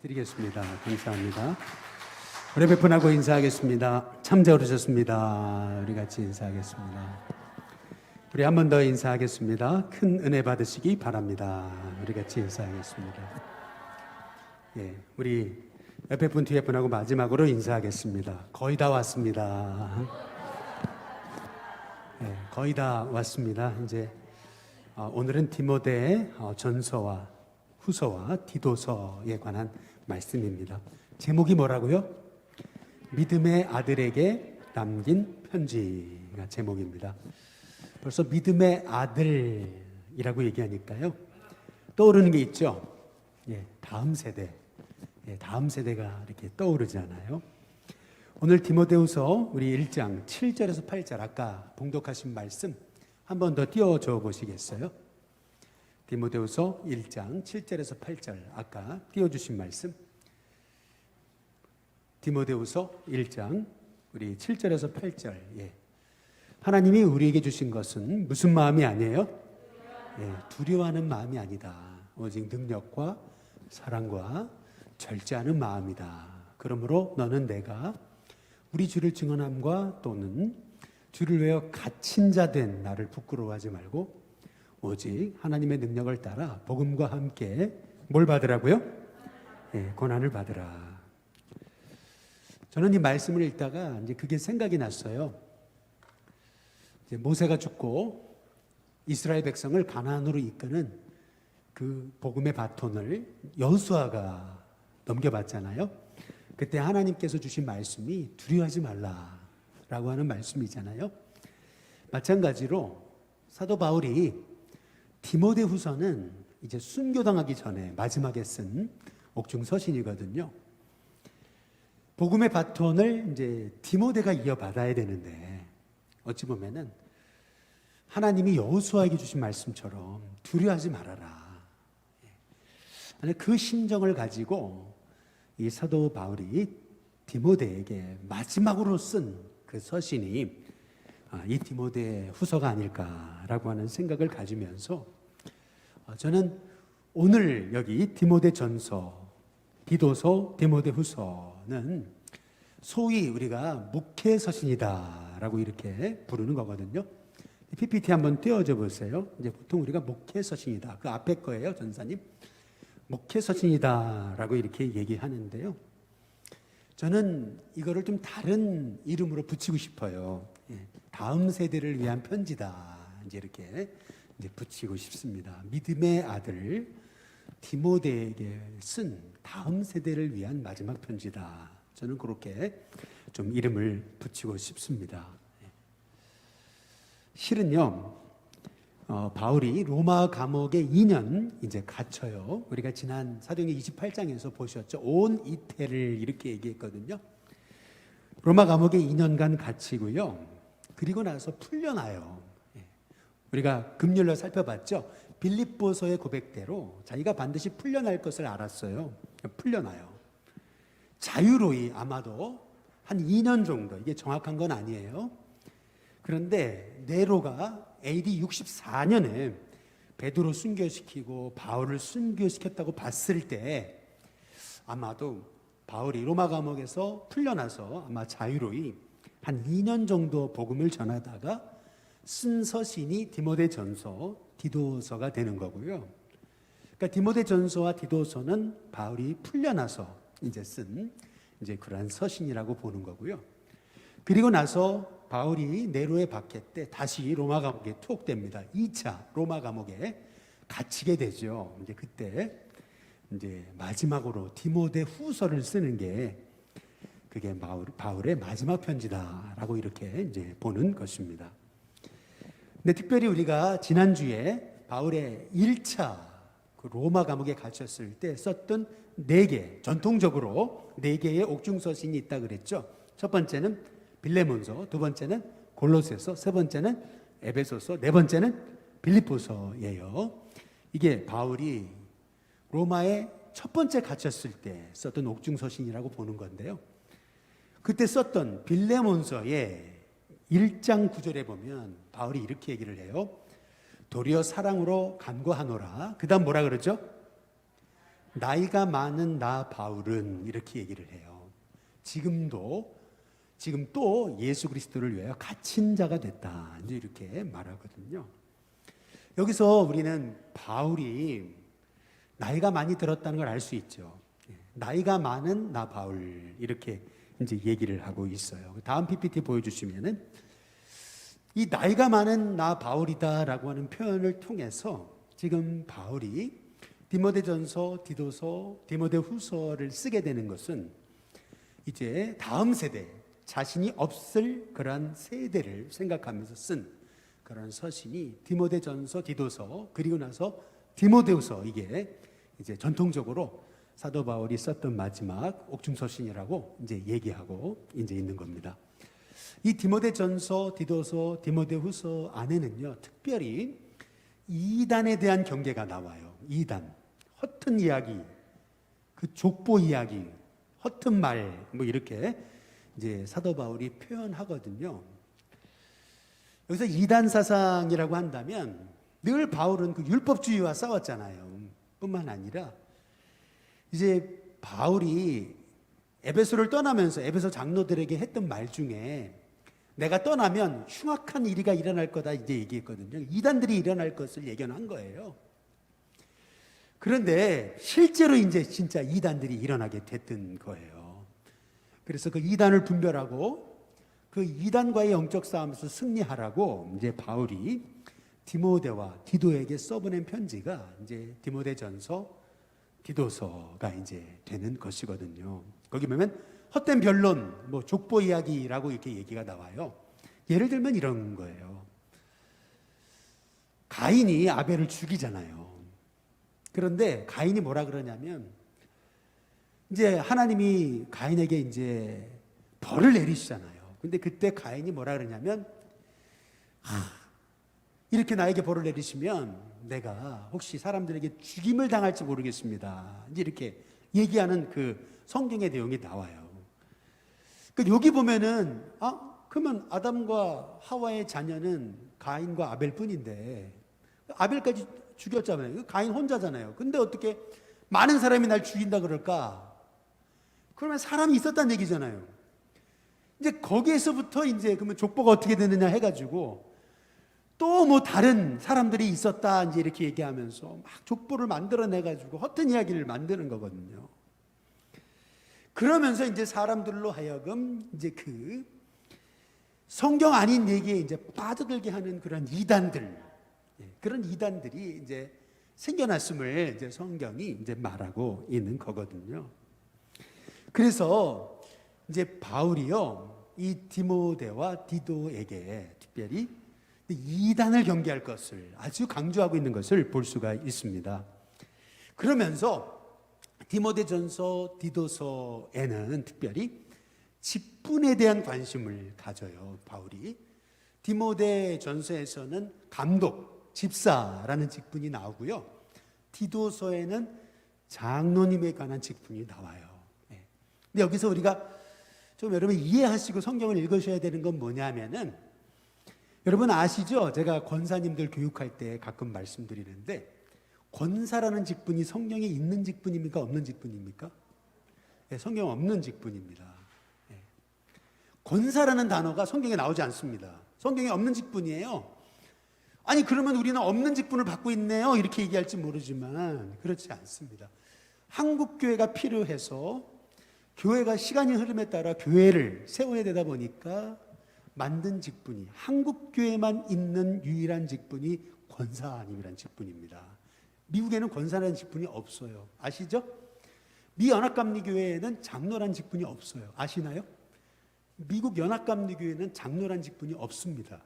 드리겠습니다. 감사합니다. 우리 몇 분 하고 인사하겠습니다. 참자 오르셨습니다. 우리 같이 인사하겠습니다. 우리 한 번 더 인사하겠습니다. 큰 은혜 받으시기 바랍니다. 우리 같이 인사하겠습니다. 우리 옆에 분 뒤에 분하고 마지막으로 인사하겠습니다. 거의 다 왔습니다. 거의 다 왔습니다. 이제 오늘은 디모데 전서와 후서와 디도서에 관한 말씀입니다. 제목이 뭐라고요? 믿음의 아들에게 남긴 편지가 제목입니다. 벌써 믿음의 아들이라고 얘기하니까요, 떠오르는 게 있죠. 다음 세대, 다음 세대가 이렇게 떠오르잖아요. 오늘 디모데후서 우리 1장 7절에서 8절 아까 봉독하신 말씀 한 번 더 띄워줘 보시겠어요? 디모데후서 1장 7절에서 8절 아까 띄워주신 말씀. 디모데후서 1장 우리 7절에서 8절. 하나님이 우리에게 주신 것은 무슨 마음이 아니에요? 두려워하는 마음이 아니다. 오직 능력과 사랑과 절제하는 마음이다. 그러므로 너는 내가 우리 주를 증언함과 또는 주를 위하여 갇힌 자 된 나를 부끄러워하지 말고 오직 하나님의 능력을 따라 복음과 함께 뭘 받으라고요? 고난을 받으라. 저는 이 말씀을 읽다가 이제 그게 생각이 났어요. 이제 모세가 죽고 이스라엘 백성을 가나안으로 이끄는 그 복음의 바톤을 여호수아가 넘겨받잖아요. 그때 하나님께서 주신 말씀이 두려워하지 말라라고 하는 말씀이잖아요. 마찬가지로 사도 바울이 디모데후서는 이제 순교당하기 전에 마지막에 쓴 옥중서신이거든요. 복음의 바톤을 이제 디모데가 이어받아야 되는데 어찌 보면은 하나님이 여호수아에게 주신 말씀처럼 두려워하지 말아라. 그 심정을 가지고 이 사도 바울이 디모데에게 마지막으로 쓴 그 서신이 이 디모데 후서가 아닐까라고 하는 생각을 가지면서 저는 오늘 여기 디모데 전서, 디도서, 디모데 후서는 소위 우리가 목회 서신이다라고 이렇게 부르는 거거든요. PPT 한번 띄워줘 보세요. 이제 보통 우리가 목회 서신이다. 그 앞에 거예요, 전사님. 목회 서신이다라고 이렇게 얘기하는데요. 저는 이거를 좀 다른 이름으로 붙이고 싶어요. 다음 세대를 위한 편지다. 이제 이렇게 붙이고 싶습니다. 믿음의 아들 디모데에게 쓴 다음 세대를 위한 마지막 편지다. 저는 그렇게 좀 이름을 붙이고 싶습니다. 실은요, 바울이 로마 감옥에 2년 이제 갇혀요. 우리가 지난 사도행전 28장에서 보셨죠. 온 이태를 이렇게 얘기했거든요. 로마 감옥에 2년간 갇히고요. 그리고 나서 풀려나요. 우리가 금요일날 살펴봤죠. 빌립보서의 고백대로 자기가 반드시 풀려날 것을 알았어요. 풀려나요. 자유로이 아마도 한 2년 정도, 이게 정확한 건 아니에요. 그런데 네로가 AD 64년에 베드로 순교시키고 바울을 순교시켰다고 봤을 때 아마도 바울이 로마 감옥에서 풀려나서 아마 자유로이 한 2년 정도 복음을 전하다가 쓴 서신이 디모데 전서, 디도서가 되는 거고요. 그러니까 디모데 전서와 디도서는 바울이 풀려나서 이제 쓴 이제 그러한 서신이라고 보는 거고요. 그리고 나서 바울이 네로에 박혀 때 다시 로마 감옥에 투옥됩니다. 2차 로마 감옥에 갇히게 되죠. 이제 그때 이제 마지막으로 디모데 후서를 쓰는 게 그게 바울의 마지막 편지다라고 이렇게 이제 보는 것입니다. 근데 특별히 우리가 지난주에 바울의 1차 그 로마 감옥에 갇혔을 때 썼던 4개, 전통적으로 4개의 옥중서신이 있다 그랬죠. 첫 번째는 빌레몬서, 두 번째는 골로새서, 세 번째는 에베소서, 네 번째는 빌립보서예요. 이게 바울이 로마에 첫 번째 갇혔을 때 썼던 옥중서신이라고 보는 건데요. 그때 썼던 빌레몬서의 1장 9절에 보면 바울이 이렇게 얘기를 해요. 도리어 사랑으로 간구하노라. 그 다음 뭐라 그러죠? 나이가 많은 나 바울은 이렇게 얘기를 해요. 지금 또 예수 그리스도를 위하여 갇힌 자가 됐다. 이제 이렇게 말하거든요. 여기서 우리는 바울이 나이가 많이 들었다는 걸 알 수 있죠. 나이가 많은 나 바울 이렇게 이제 얘기를 하고 있어요. 다음 PPT 보여주시면은 이 나이가 많은 나 바울이다라고 하는 표현을 통해서 지금 바울이 디모데전서, 디도서, 디모데후서를 쓰게 되는 것은 이제 다음 세대, 자신이 없을 그러한 세대를 생각하면서 쓴 그런 서신이 디모데전서, 디도서, 그리고 나서 디모데후서, 이게 이제 전통적으로 사도 바울이 썼던 마지막 옥중서신이라고 이제 얘기하고 이제 있는 겁니다. 이 디모데전서, 디도서, 디모데후서 안에는요, 특별히 이단에 대한 경계가 나와요. 이단, 허튼 이야기, 그 족보 이야기, 허튼 말, 뭐 이렇게 이제 사도 바울이 표현하거든요. 여기서 이단 사상이라고 한다면 늘 바울은 그 율법주의와 싸웠잖아요. 뿐만 아니라 이제 바울이 에베소를 떠나면서 에베소 장로들에게 했던 말 중에 내가 떠나면 흉악한 일이가 일어날 거다 이제 얘기했거든요. 이단들이 일어날 것을 예견한 거예요. 그런데 실제로 이제 진짜 이단들이 일어나게 됐던 거예요. 그래서 그 이단을 분별하고 그 이단과의 영적 싸움에서 승리하라고 이제 바울이 디모데와 디도에게 써보낸 편지가 이제 디모데전서, 디도서가 이제 되는 것이거든요. 거기 보면 헛된 변론, 뭐 족보 이야기라고 이렇게 얘기가 나와요. 예를 들면 이런 거예요. 가인이 아벨을 죽이잖아요. 그런데 가인이 뭐라 그러냐면 이제 하나님이 가인에게 이제 벌을 내리시잖아요. 근데 그때 가인이 뭐라 그러냐면 이렇게 나에게 벌을 내리시면 내가 혹시 사람들에게 죽임을 당할지 모르겠습니다. 이제 이렇게 얘기하는 그 성경의 내용이 나와요. 그 여기 보면은 그러면 아담과 하와의 자녀는 가인과 아벨뿐인데 아벨까지 죽였잖아요. 가인 혼자잖아요. 근데 어떻게 많은 사람이 날 죽인다 그럴까? 그러면 사람이 있었다는 얘기잖아요. 이제 거기에서부터 이제 그러면 족보가 어떻게 되느냐 해가지고 또 뭐 다른 사람들이 있었다 이제 이렇게 얘기하면서 막 족보를 만들어내가지고 헛된 이야기를 만드는 거거든요. 그러면서 이제 사람들로 하여금 이제 그 성경 아닌 얘기에 이제 빠져들게 하는 그런 이단들, 그런 이단들이 이제 생겨났음을 이제 성경이 이제 말하고 있는 거거든요. 그래서 이제 바울이요, 이 디모데와 디도에게 특별히 이단을 경계할 것을 아주 강조하고 있는 것을 볼 수가 있습니다. 그러면서 디모데전서, 디도서에는 특별히 직분에 대한 관심을 가져요. 바울이 디모데전서에서는 감독, 집사라는 직분이 나오고요. 디도서에는 장로님에 관한 직분이 나와요. 근데 여기서 우리가 좀 여러분 이해하시고 성경을 읽으셔야 되는 건 뭐냐면은 여러분 아시죠? 제가 권사님들 교육할 때 가끔 말씀드리는데 권사라는 직분이 성경에 있는 직분입니까? 없는 직분입니까? 네, 성경 없는 직분입니다. 네. 권사라는 단어가 성경에 나오지 않습니다. 성경에 없는 직분이에요. 아니 그러면 우리는 없는 직분을 받고 있네요 이렇게 얘기할지 모르지만 그렇지 않습니다. 한국 교회가 필요해서 교회가 시간의 흐름에 따라 교회를 세워야 되다 보니까 만든 직분이 한국 교회만 있는 유일한 직분이 권사님이라는 직분입니다. 미국에는 권사라는 직분이 없어요. 아시죠? 미 연합감리교회에는 장로라는 직분이 없어요. 아시나요? 미국 연합감리교회는 장로라는 직분이 없습니다.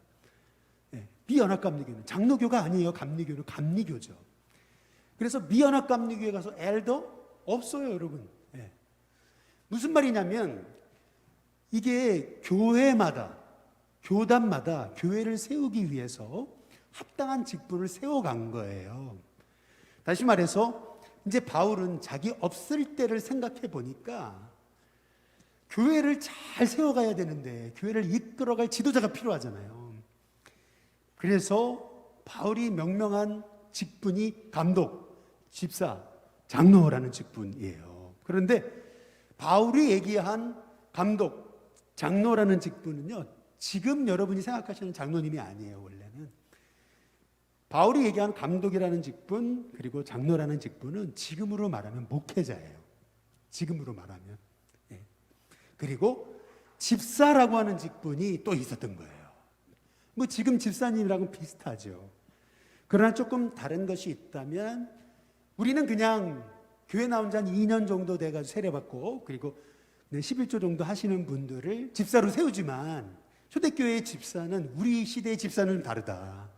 네, 미 연합감리교회는 장로교가 아니에요. 감리교는 감리교죠. 그래서 미 연합감리교회 가서 엘더 없어요, 여러분. 네. 무슨 말이냐면 이게 교회마다 교단마다 교회를 세우기 위해서 합당한 직분을 세워간 거예요. 다시 말해서 이제 바울은 자기 없을 때를 생각해 보니까 교회를 잘 세워가야 되는데 교회를 이끌어갈 지도자가 필요하잖아요. 그래서 바울이 명명한 직분이 감독, 집사, 장로라는 직분이에요. 그런데 바울이 얘기한 감독, 장로라는 직분은요, 지금 여러분이 생각하시는 장로님이 아니에요. 원래는 바울이 얘기한 감독이라는 직분 그리고 장로라는 직분은 지금으로 말하면 목회자예요. 지금으로 말하면. 예. 그리고 집사라고 하는 직분이 또 있었던 거예요. 뭐 지금 집사님이랑은 비슷하죠. 그러나 조금 다른 것이 있다면 우리는 그냥 교회 나온 지 한 2년 정도 돼가지고 세례받고 그리고 11조 정도 하시는 분들을 집사로 세우지만 초대교회의 집사는 우리 시대의 집사는 다르다.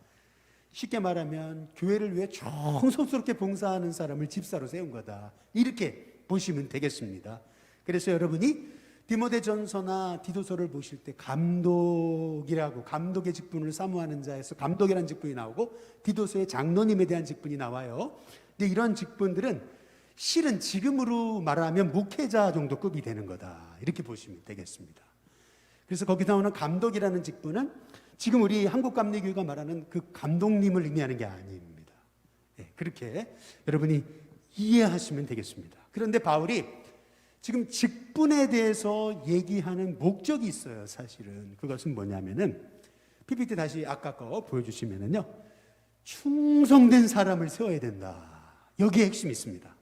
쉽게 말하면 교회를 위해 정성스럽게 봉사하는 사람을 집사로 세운 거다. 이렇게 보시면 되겠습니다. 그래서 여러분이 디모데전서나 디도서를 보실 때 감독이라고 감독의 직분을 사모하는 자에서 감독이라는 직분이 나오고 디도서의 장로님에 대한 직분이 나와요. 근데 이런 직분들은 실은 지금으로 말하면 목회자 정도 급이 되는 거다. 이렇게 보시면 되겠습니다. 그래서 거기 나오는 감독이라는 직분은 지금 우리 한국감리교회가 말하는 그 감독님을 의미하는 게 아닙니다. 네, 그렇게 여러분이 이해하시면 되겠습니다. 그런데 바울이 지금 직분에 대해서 얘기하는 목적이 있어요. 사실은 그것은 뭐냐면은 PPT 다시 아까 거 보여주시면은요, 충성된 사람을 세워야 된다. 여기에 핵심이 있습니다.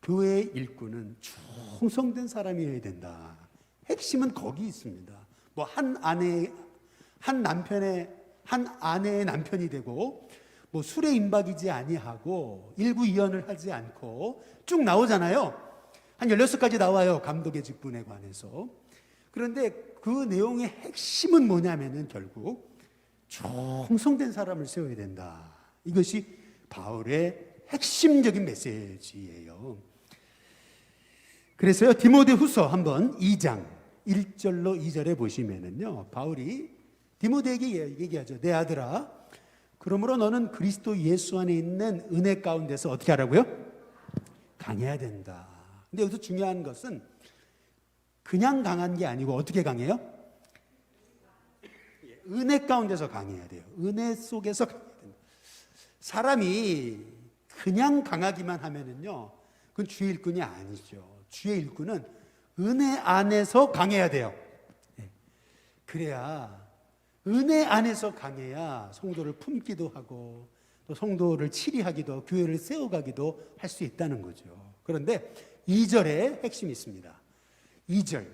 교회의 일꾼은 충성된 사람이어야 된다. 핵심은 거기 있습니다. 뭐 한 아내의 남편이 되고 뭐 술에 임박이지 아니하고 일구이연을 하지 않고 쭉 나오잖아요. 한 16가지 나와요. 감독의 직분에 관해서. 그런데 그 내용의 핵심은 뭐냐면은 결국 충성된 사람을 세워야 된다. 이것이 바울의 핵심적인 메시지예요. 그래서요, 디모데후서 한번 2장 1절로 2절에 보시면은요, 바울이 디모데에게 얘기하죠. 내 아들아, 그러므로 너는 그리스도 예수 안에 있는 은혜 가운데서 어떻게 하라고요? 강해야 된다. 근데 여기서 중요한 것은 그냥 강한 게 아니고 어떻게 강해요? 은혜 가운데서 강해야 돼요. 은혜 속에서 강해야 된다. 사람이 그냥 강하기만 하면은요, 그건 주의 일꾼이 아니죠. 주의 일꾼은 은혜 안에서 강해야 돼요. 그래야 은혜 안에서 강해야 성도를 품기도 하고 또 성도를 치리하기도 하고 교회를 세워가기도 할 수 있다는 거죠. 그런데 2절에 핵심이 있습니다. 2절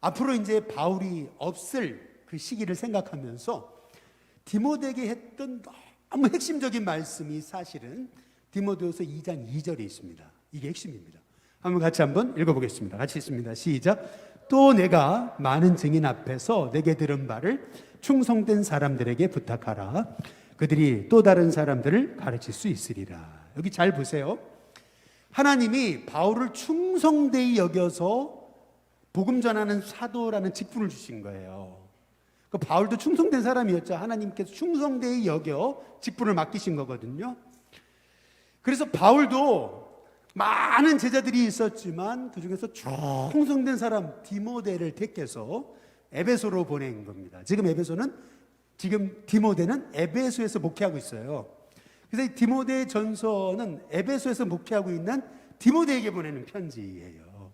앞으로 이제 바울이 없을 그 시기를 생각하면서 디모데에게 했던 너무 핵심적인 말씀이 사실은 디모데후서 2장 2절에 있습니다. 이게 핵심입니다. 한번 같이 한번 읽어보겠습니다. 같이 읽습니다. 시작. 또 내가 많은 증인 앞에서 내게 들은 바를 충성된 사람들에게 부탁하라. 그들이 또 다른 사람들을 가르칠 수 있으리라. 여기 잘 보세요. 하나님이 바울을 충성되이 여겨서 복음 전하는 사도라는 직분을 주신 거예요. 그 바울도 충성된 사람이었죠. 하나님께서 충성되이 여겨 직분을 맡기신 거거든요. 그래서 바울도 많은 제자들이 있었지만 그 중에서 충성된 사람 디모데를 택해서 에베소로 보낸 겁니다. 지금 디모데는 에베소에서 목회하고 있어요. 그래서 이 디모데 전서는 에베소에서 목회하고 있는 디모데에게 보내는 편지예요.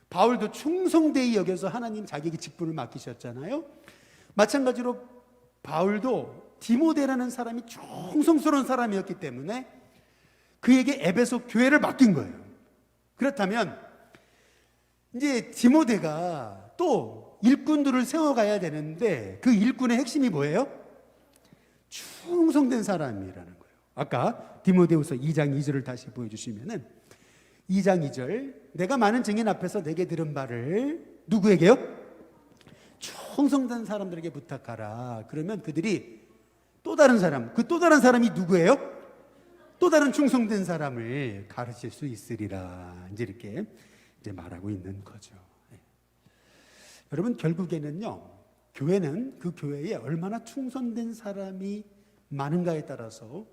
바울도 충성되이 여겨서 하나님 자기에게 직분을 맡기셨잖아요. 마찬가지로 바울도 디모데라는 사람이 충성스러운 사람이었기 때문에 그에게 에베소 교회를 맡긴 거예요. 그렇다면 이제 디모데가 또 일꾼들을 세워가야 되는데 그 일꾼의 핵심이 뭐예요? 충성된 사람이라는 거예요. 아까 디모데후서 2장 2절을 다시 보여주시면은 2장 2절 내가 많은 증인 앞에서 내게 들은 바를 누구에게요? 충성된 사람들에게 부탁하라. 그러면 그들이 또 다른 사람, 그 또 다른 사람이 누구예요? 또 다른 충성된 사람을 가르칠 수 있으리라. 이제 이렇게 말하고 있는 거죠. 여러분 결국에는요, 교회는 그 교회에 얼마나 충성된 사람이 많은가에 따라서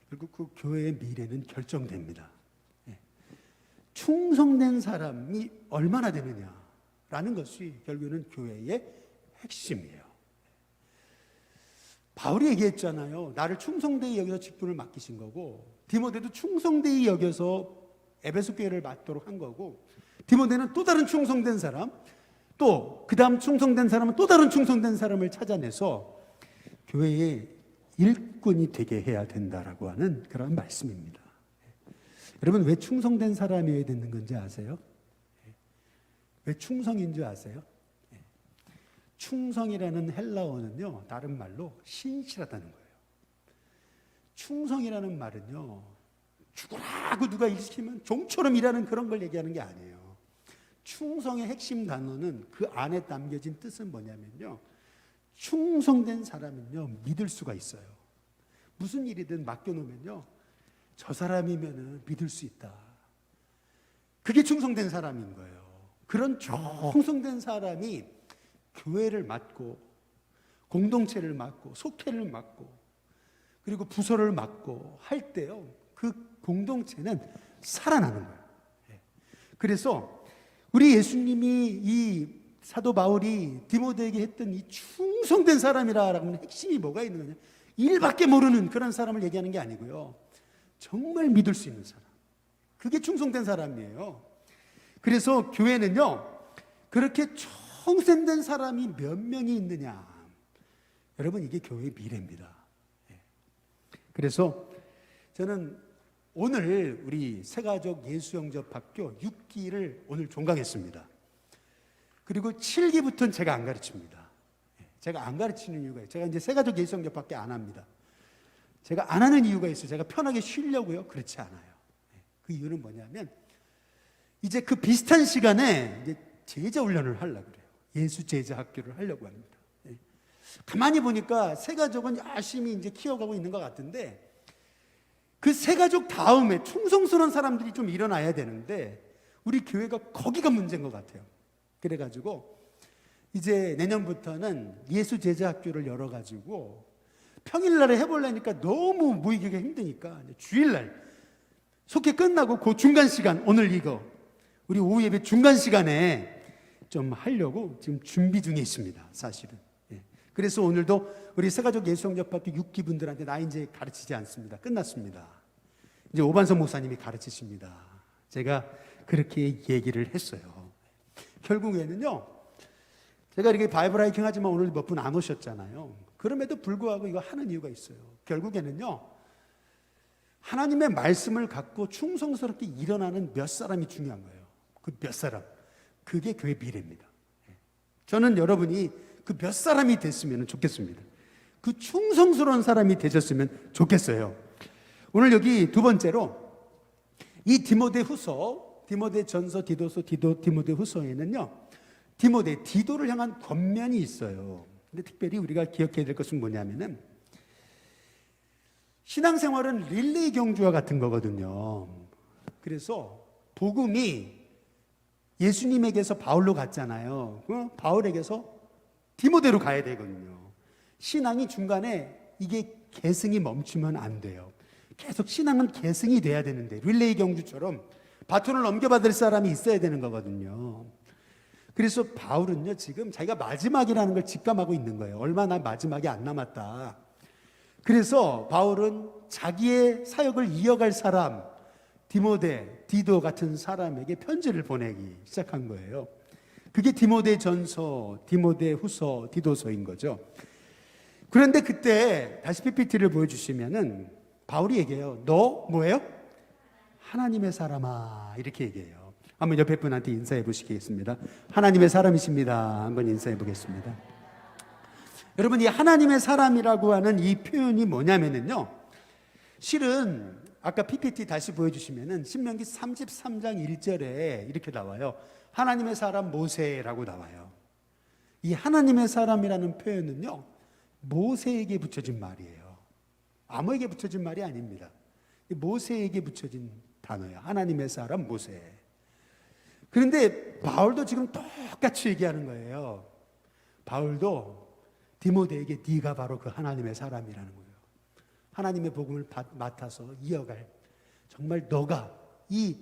결국 그 교회의 미래는 결정됩니다. 충성된 사람이 얼마나 되느냐라는 것이 결국에는 교회의 핵심이에요. 바울이 얘기했잖아요. 나를 충성되이 여겨서 직분을 맡기신 거고 디모데도 충성되이 여겨서 에베소 교회를 맡도록 한 거고, 디모데는 또 다른 충성된 사람, 또 그 다음 충성된 사람은 또 다른 충성된 사람을 찾아내서 교회의 일꾼이 되게 해야 된다라고 하는 그런 말씀입니다. 여러분, 왜 충성된 사람이어야 되는 건지 아세요? 왜 충성인 줄 아세요? 충성이라는 헬라어는요, 다른 말로 신실하다는 거예요. 충성이라는 말은요, 죽으라고 누가 일시키면 종처럼 일하는 그런 걸 얘기하는 게 아니에요. 충성의 핵심 단어는 그 안에 담겨진 뜻은 뭐냐면요, 충성된 사람은요, 믿을 수가 있어요. 무슨 일이든 맡겨놓으면요, 저 사람이면은 믿을 수 있다. 그게 충성된 사람인 거예요. 그런 충성된 사람이 교회를 맡고, 공동체를 맡고, 속회를 맡고, 그리고 부서를 맡고 할 때요, 그 공동체는 살아나는 거예요. 그래서 우리 예수님이 이 사도 바울이 디모데에게 했던 이 충성된 사람이라는 라 핵심이 뭐가 있는 거냐? 일밖에 모르는 그런 사람을 얘기하는 게 아니고요, 정말 믿을 수 있는 사람, 그게 충성된 사람이에요. 그래서 교회는요, 그렇게 충성된 사람이 몇 명이 있느냐, 여러분, 이게 교회의 미래입니다. 그래서 저는 오늘 우리 새가족 예수영접학교 6기를 오늘 종강했습니다. 그리고 7기부터는 제가 안 가르칩니다. 제가 안 가르치는 이유가 있어요. 제가 이제 새가족 예수영접밖에 안 합니다. 제가 안 하는 이유가 있어요. 제가 편하게 쉬려고요? 그렇지 않아요. 그 이유는 뭐냐면, 이제 그 비슷한 시간에 이제 제자 훈련을 하려고 그래요. 예수 제자 학교를 하려고 합니다. 가만히 보니까 새가족은 열심히 이제 키워가고 있는 것 같은데, 그 새가족 다음에 충성스러운 사람들이 좀 일어나야 되는데, 우리 교회가 거기가 문제인 것 같아요. 그래가지고 이제 내년부터는 예수 제자 학교를 열어가지고 평일날에 해보려니까 너무 모이기가 힘드니까 주일날 속회 끝나고 그 중간 시간, 오늘 이거 우리 오후 예배 중간 시간에 좀 하려고 지금 준비 중에 있습니다, 사실은. 그래서 오늘도 우리 새가족 예수영접학교 6기 분들한테 나 이제 가르치지 않습니다. 끝났습니다. 이제 오반석 목사님이 가르치십니다. 제가 그렇게 얘기를 했어요. 결국에는요, 제가 이렇게 바이블 하이킹 하지만 오늘 몇 분 안 오셨잖아요. 그럼에도 불구하고 이거 하는 이유가 있어요. 결국에는요, 하나님의 말씀을 갖고 충성스럽게 일어나는 몇 사람이 중요한 거예요. 그 몇 사람, 그게 교회 미래입니다. 저는 여러분이 그 몇 사람이 됐으면 좋겠습니다. 그 충성스러운 사람이 되셨으면 좋겠어요. 오늘 여기 두 번째로 이 디모데 후서, 디모데 전서, 디도서, 디모데 후서에는요, 디모데, 디도를 향한 권면이 있어요. 근데 특별히 우리가 기억해야 될 것은 뭐냐면은, 신앙생활은 릴레이 경주와 같은 거거든요. 그래서 복음이 예수님에게서 바울로 갔잖아요. 바울에게서 디모데로 가야 되거든요. 신앙이 중간에 이게 계승이 멈추면 안 돼요. 계속 신앙은 계승이 돼야 되는데, 릴레이 경주처럼 바톤을 넘겨받을 사람이 있어야 되는 거거든요. 그래서 바울은요, 지금 자기가 마지막이라는 걸 직감하고 있는 거예요. 얼마나 마지막이 안 남았다. 그래서 바울은 자기의 사역을 이어갈 사람, 디모데, 디도 같은 사람에게 편지를 보내기 시작한 거예요. 그게 디모데 전서, 디모데 후서, 디도서인 거죠. 그런데 그때 다시 PPT를 보여주시면은 바울이 얘기해요. 너 뭐예요? 하나님의 사람아, 이렇게 얘기해요. 한번 옆에 분한테 인사해 보시겠습니다. 하나님의 사람이십니다. 한번 인사해 보겠습니다. 여러분, 이 하나님의 사람이라고 하는 이 표현이 뭐냐면은요, 실은 아까 PPT 다시 보여주시면은 신명기 33장 1절에 이렇게 나와요. 하나님의 사람 모세라고 나와요. 이 하나님의 사람이라는 표현은요, 모세에게 붙여진 말이에요. 아무에게 붙여진 말이 아닙니다. 모세에게 붙여진 단어예요. 하나님의 사람 모세. 그런데 바울도 지금 똑같이 얘기하는 거예요. 바울도 디모데에게 네가 바로 그 하나님의 사람이라는 거예요. 하나님의 복음을 맡아서 이어갈, 정말 너가 이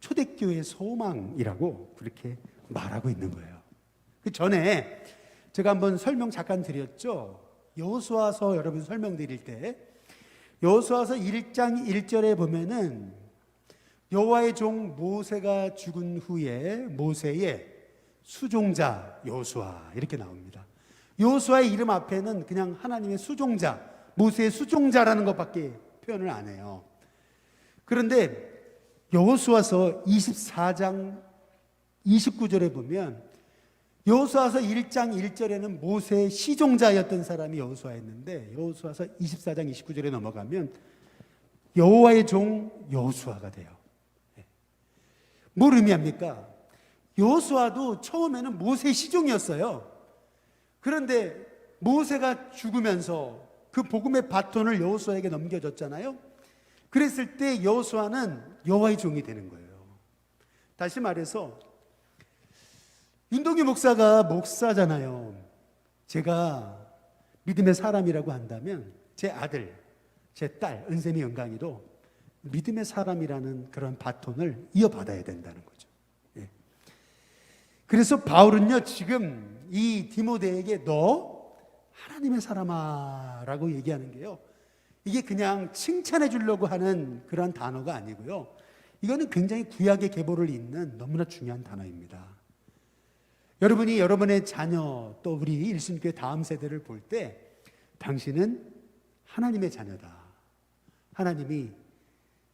초대교회의 소망이라고 그렇게 말하고 있는 거예요. 그 전에 제가 한번 설명 잠깐 드렸죠. 여호수아서 여러분 설명드릴 때 여호수아서 1장 1절에 보면은 여호와의 종 모세가 죽은 후에 모세의 수종자 여호수아 이렇게 나옵니다. 여호수아의 이름 앞에는 그냥 하나님의 수종자, 모세의 수종자라는 것밖에 표현을 안 해요. 그런데 여호수아서 24장 29절에 보면 여호수아서 1장 1절에는 모세의 시종자였던 사람이 여호수아였는데 여호수아서 24장 29절에 넘어가면 여호와의 종 여호수아가 돼요. 뭘 의미합니까? 여호수아도 처음에는 모세의 시종이었어요. 그런데 모세가 죽으면서 그 복음의 바톤을 여호수아에게 넘겨줬잖아요. 그랬을 때 여호수아는 여호와의 종이 되는 거예요. 다시 말해서 윤동규 목사가 목사잖아요. 제가 믿음의 사람이라고 한다면 제 아들, 제 딸 은샘이 은강이도 믿음의 사람이라는 그런 바톤을 이어받아야 된다는 거죠. 예. 그래서 바울은요 지금 이 디모데에게 너 하나님의 사람아 라고 얘기하는 게요, 이게 그냥 칭찬해 주려고 하는 그런 단어가 아니고요, 이거는 굉장히 구약의 계보를 잇는 너무나 중요한 단어입니다. 여러분이 여러분의 자녀 또 우리 일신교회 다음 세대를 볼 때 당신은 하나님의 자녀다. 하나님이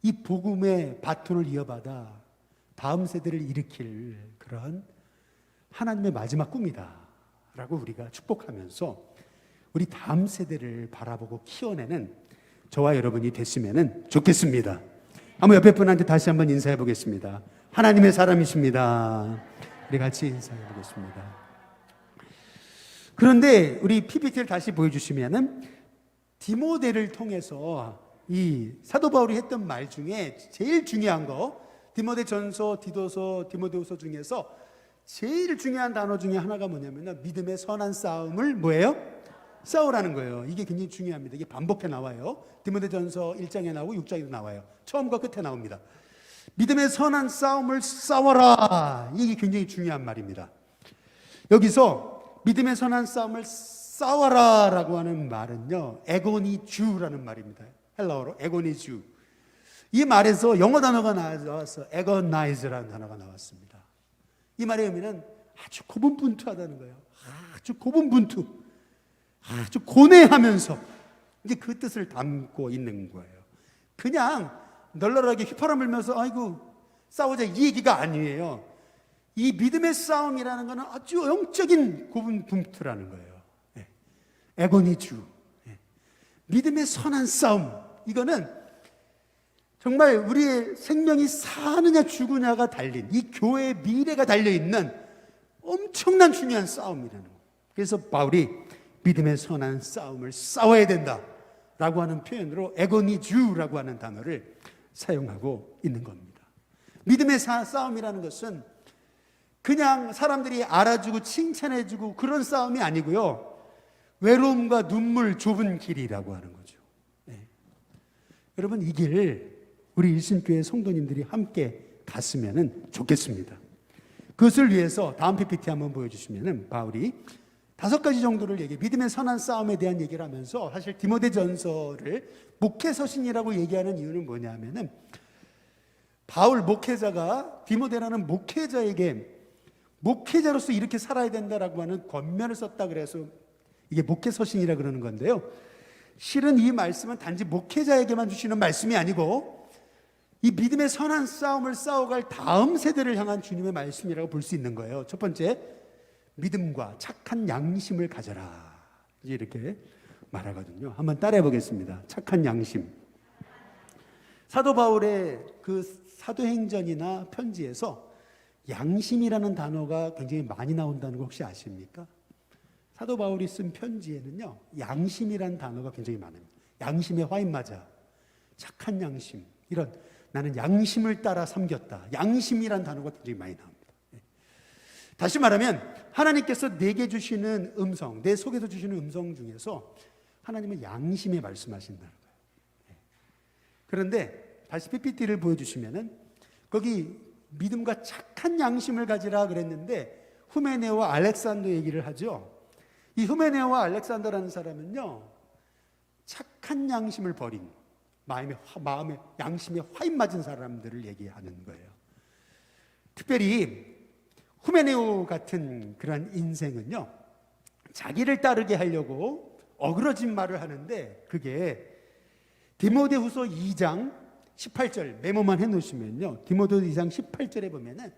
이 복음의 바톤을 이어받아 다음 세대를 일으킬 그런 하나님의 마지막 꿈이다 라고 우리가 축복하면서 우리 다음 세대를 바라보고 키워내는 저와 여러분이 됐으면 좋겠습니다. 한번 옆에 분한테 다시 한번 인사해 보겠습니다. 하나님의 사람이십니다. 우리 같이 인사해 보겠습니다. 그런데 우리 PPT를 다시 보여주시면은 디모데를 통해서 이 사도 바울이 했던 말 중에 제일 중요한 거, 디모데전서, 디도서, 디모데후서 중에서 제일 중요한 단어 중에 하나가 뭐냐면 믿음의 선한 싸움을 뭐예요? 싸우라는 거예요. 이게 굉장히 중요합니다. 이게 반복해 나와요. 디모데전서 1장에 나오고 6장에도 나와요. 처음과 끝에 나옵니다. 믿음의 선한 싸움을 싸워라. 이게 굉장히 중요한 말입니다. 여기서 믿음의 선한 싸움을 싸워라라고 하는 말은요, 에고니주라는 말입니다. 헬라어로 에고니주. 이 말에서 영어 단어가 나와서 에고나이즈라는 단어가 나왔습니다. 이 말의 의미는 아주 고분분투하다는 거예요. 아주 고분분투, 아주 고뇌하면서 이제 그 뜻을 담고 있는 거예요. 그냥 널널하게 휘파람 불면서 아이고 싸우자 이 얘기가 아니에요. 이 믿음의 싸움이라는 것은 아주 영적인 고분분투라는 거예요. 에고니주, 믿음의 선한 싸움. 이거는 정말 우리의 생명이 사느냐 죽으냐가 달린, 이 교회의 미래가 달려있는 엄청난 중요한 싸움이라는 거예요. 그래서 바울이 믿음의 선한 싸움을 싸워야 된다라고 하는 표현으로 에고니주라고 하는 단어를 사용하고 있는 겁니다. 믿음의 싸움이라는 것은 그냥 사람들이 알아주고 칭찬해주고 그런 싸움이 아니고요, 외로움과 눈물 좁은 길이라고 하는 거죠. 네. 여러분 이 길 우리 일신교회 성도님들이 함께 갔으면 좋겠습니다. 그것을 위해서 다음 PPT 한번 보여주시면 바울이 5가지 정도를 믿음의 선한 싸움에 대한 얘기를 하면서, 사실 디모데전서를 목회서신이라고 얘기하는 이유는 뭐냐면은 바울 목회자가 디모데라는 목회자에게 목회자로서 이렇게 살아야 된다라고 하는 권면을 썼다 그래서 이게 목회서신이라 그러는 건데요, 실은 이 말씀은 단지 목회자에게만 주시는 말씀이 아니고 이 믿음의 선한 싸움을 싸워갈 다음 세대를 향한 주님의 말씀이라고 볼 수 있는 거예요. 첫 번째, 믿음과 착한 양심을 가져라, 이렇게 말하거든요. 한번 따라해 보겠습니다. 착한 양심. 사도 바울의 그 사도행전이나 편지에서 양심이라는 단어가 굉장히 많이 나온다는 거 혹시 아십니까? 사도 바울이 쓴 편지에는요, 양심이라는 단어가 굉장히 많아요. 양심의 화인마자, 착한 양심, 이런 나는 양심을 따라 섬겼다, 양심이라는 단어가 굉장히 많이 나옵니다. 다시 말하면 하나님께서 내게 주시는 음성, 내 속에서 주시는 음성 중에서 하나님은 양심에 말씀하신다는 거예요. 그런데 다시 PPT를 보여주시면은 거기 믿음과 착한 양심을 가지라 그랬는데 후메네오와 알렉산더 얘기를 하죠. 이 후메네오와 알렉산더라는 사람은요, 착한 양심을 버린, 마음에 양심에 화인 맞은 사람들을 얘기하는 거예요. 특별히 후메네오 같은 그런 인생은요, 자기를 따르게 하려고 어그러진 말을 하는데, 그게 디모데후서 2장 18절 메모만 해놓으시면요, 디모데 2장 18절에 보면은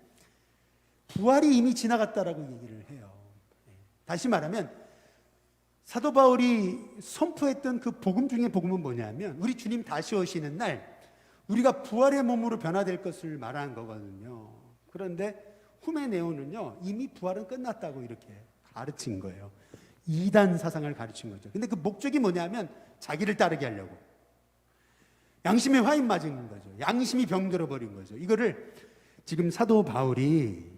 부활이 이미 지나갔다라고 얘기를 해요. 다시 말하면 사도 바울이 선포했던 그 복음 중에 복음은 뭐냐면, 우리 주님 다시 오시는 날 우리가 부활의 몸으로 변화될 것을 말하는 거거든요. 그런데 후메네오는요, 이미 부활은 끝났다고 이렇게 가르친 거예요. 이단 사상을 가르친 거죠. 근데 그 목적이 뭐냐면 자기를 따르게 하려고, 양심에 화인 맞은 거죠. 양심이 병들어 버린 거죠. 이거를 지금 사도 바울이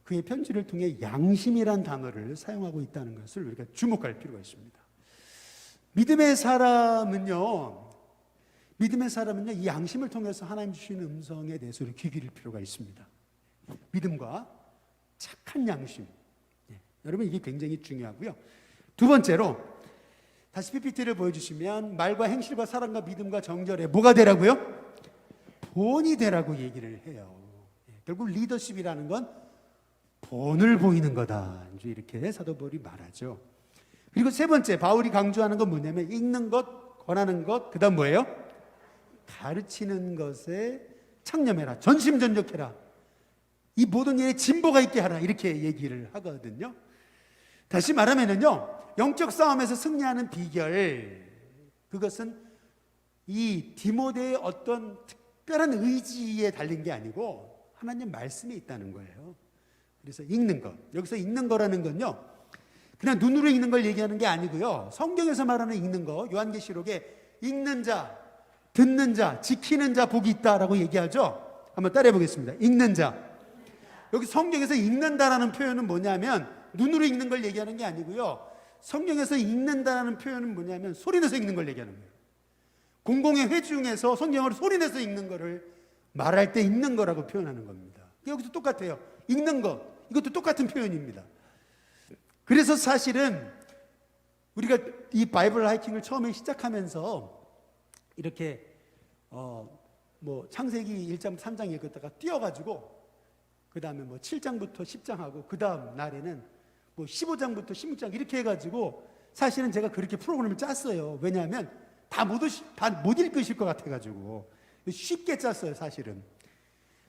그의 편지를 통해 양심이란 단어를 사용하고 있다는 것을 우리가 주목할 필요가 있습니다. 믿음의 사람은요, 이 양심을 통해서 하나님 주시는 음성에 대해서 귀 기울일 필요가 있습니다. 믿음과 착한 양심. 여러분, 이게 굉장히 중요하고요. 두 번째로, 다시 PPT를 보여주시면, 말과 행실과 사랑과 믿음과 정결에 뭐가 되라고요? 본이 되라고 얘기를 해요. 결국 리더십이라는 건 본을 보이는 거다, 이제 이렇게 사도 바울이 말하죠. 그리고 세 번째, 바울이 강조하는 건 뭐냐면, 읽는 것, 권하는 것, 그 다음 뭐예요? 가르치는 것에 창념해라, 전심전력해라, 이 모든 일에 진보가 있게 하라, 이렇게 얘기를 하거든요. 다시 말하면은요, 영적 싸움에서 승리하는 비결, 그것은 이 디모데의 어떤 특별한 의지에 달린 게 아니고 하나님 말씀에 있다는 거예요. 그래서 읽는 것, 여기서 읽는 거라는 건요, 그냥 눈으로 읽는 걸 얘기하는 게 아니고요, 성경에서 말하는 읽는 거, 요한계시록에 읽는 자, 듣는 자, 지키는 자 복이 있다라고 얘기하죠. 한번 따라해 보겠습니다. 읽는 자. 여기 성경에서 읽는다라는 표현은 뭐냐면 눈으로 읽는 걸 얘기하는 게 아니고요, 성경에서 읽는다라는 표현은 뭐냐면 소리내서 읽는 걸 얘기하는 거예요. 공공의 회 중에서 성경을 소리내서 읽는 거를 말할 때 읽는 거라고 표현하는 겁니다. 여기도 똑같아요. 읽는 것, 이것도 똑같은 표현입니다. 그래서 사실은 우리가 이 바이블 하이킹을 처음에 시작하면서 이렇게 창세기 1장 3장 읽었다가 뛰어가지고 그 다음에 7장부터 10장 하고, 그 다음 날에는 15장부터 16장 이렇게 해가지고, 사실은 제가 그렇게 프로그램을 짰어요. 왜냐하면 다 못 읽으실 것 같아가지고 쉽게 짰어요, 사실은.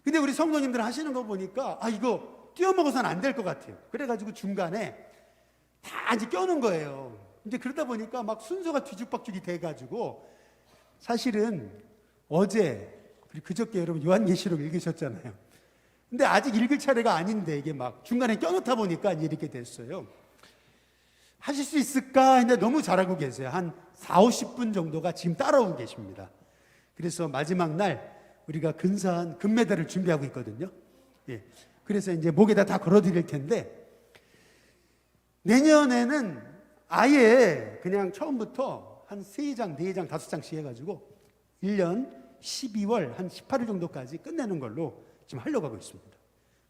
근데 우리 성도님들 하시는 거 보니까 이거 뛰어먹어서는 안 될 것 같아요. 그래가지고 중간에 다 이제 껴놓은 거예요. 이제 그러다 보니까 막 순서가 뒤죽박죽이 돼가지고, 사실은 어제 그리고 그저께 여러분 요한계시록 읽으셨잖아요. 근데 아직 읽을 차례가 아닌데 이게 막 중간에 껴놓다 보니까 이렇게 됐어요. 하실 수 있을까 했는데 너무 잘하고 계세요. 한 40-50분 정도가 지금 따라오고 계십니다. 그래서 마지막 날 우리가 근사한 금메달을 준비하고 있거든요. 그래서 이제 목에다 다 걸어드릴 텐데, 내년에는 아예 그냥 처음부터 한 3장, 4장, 5장씩 해가지고 1년 12월 한 18일 정도까지 끝내는 걸로 지금 하려고 하고 있습니다.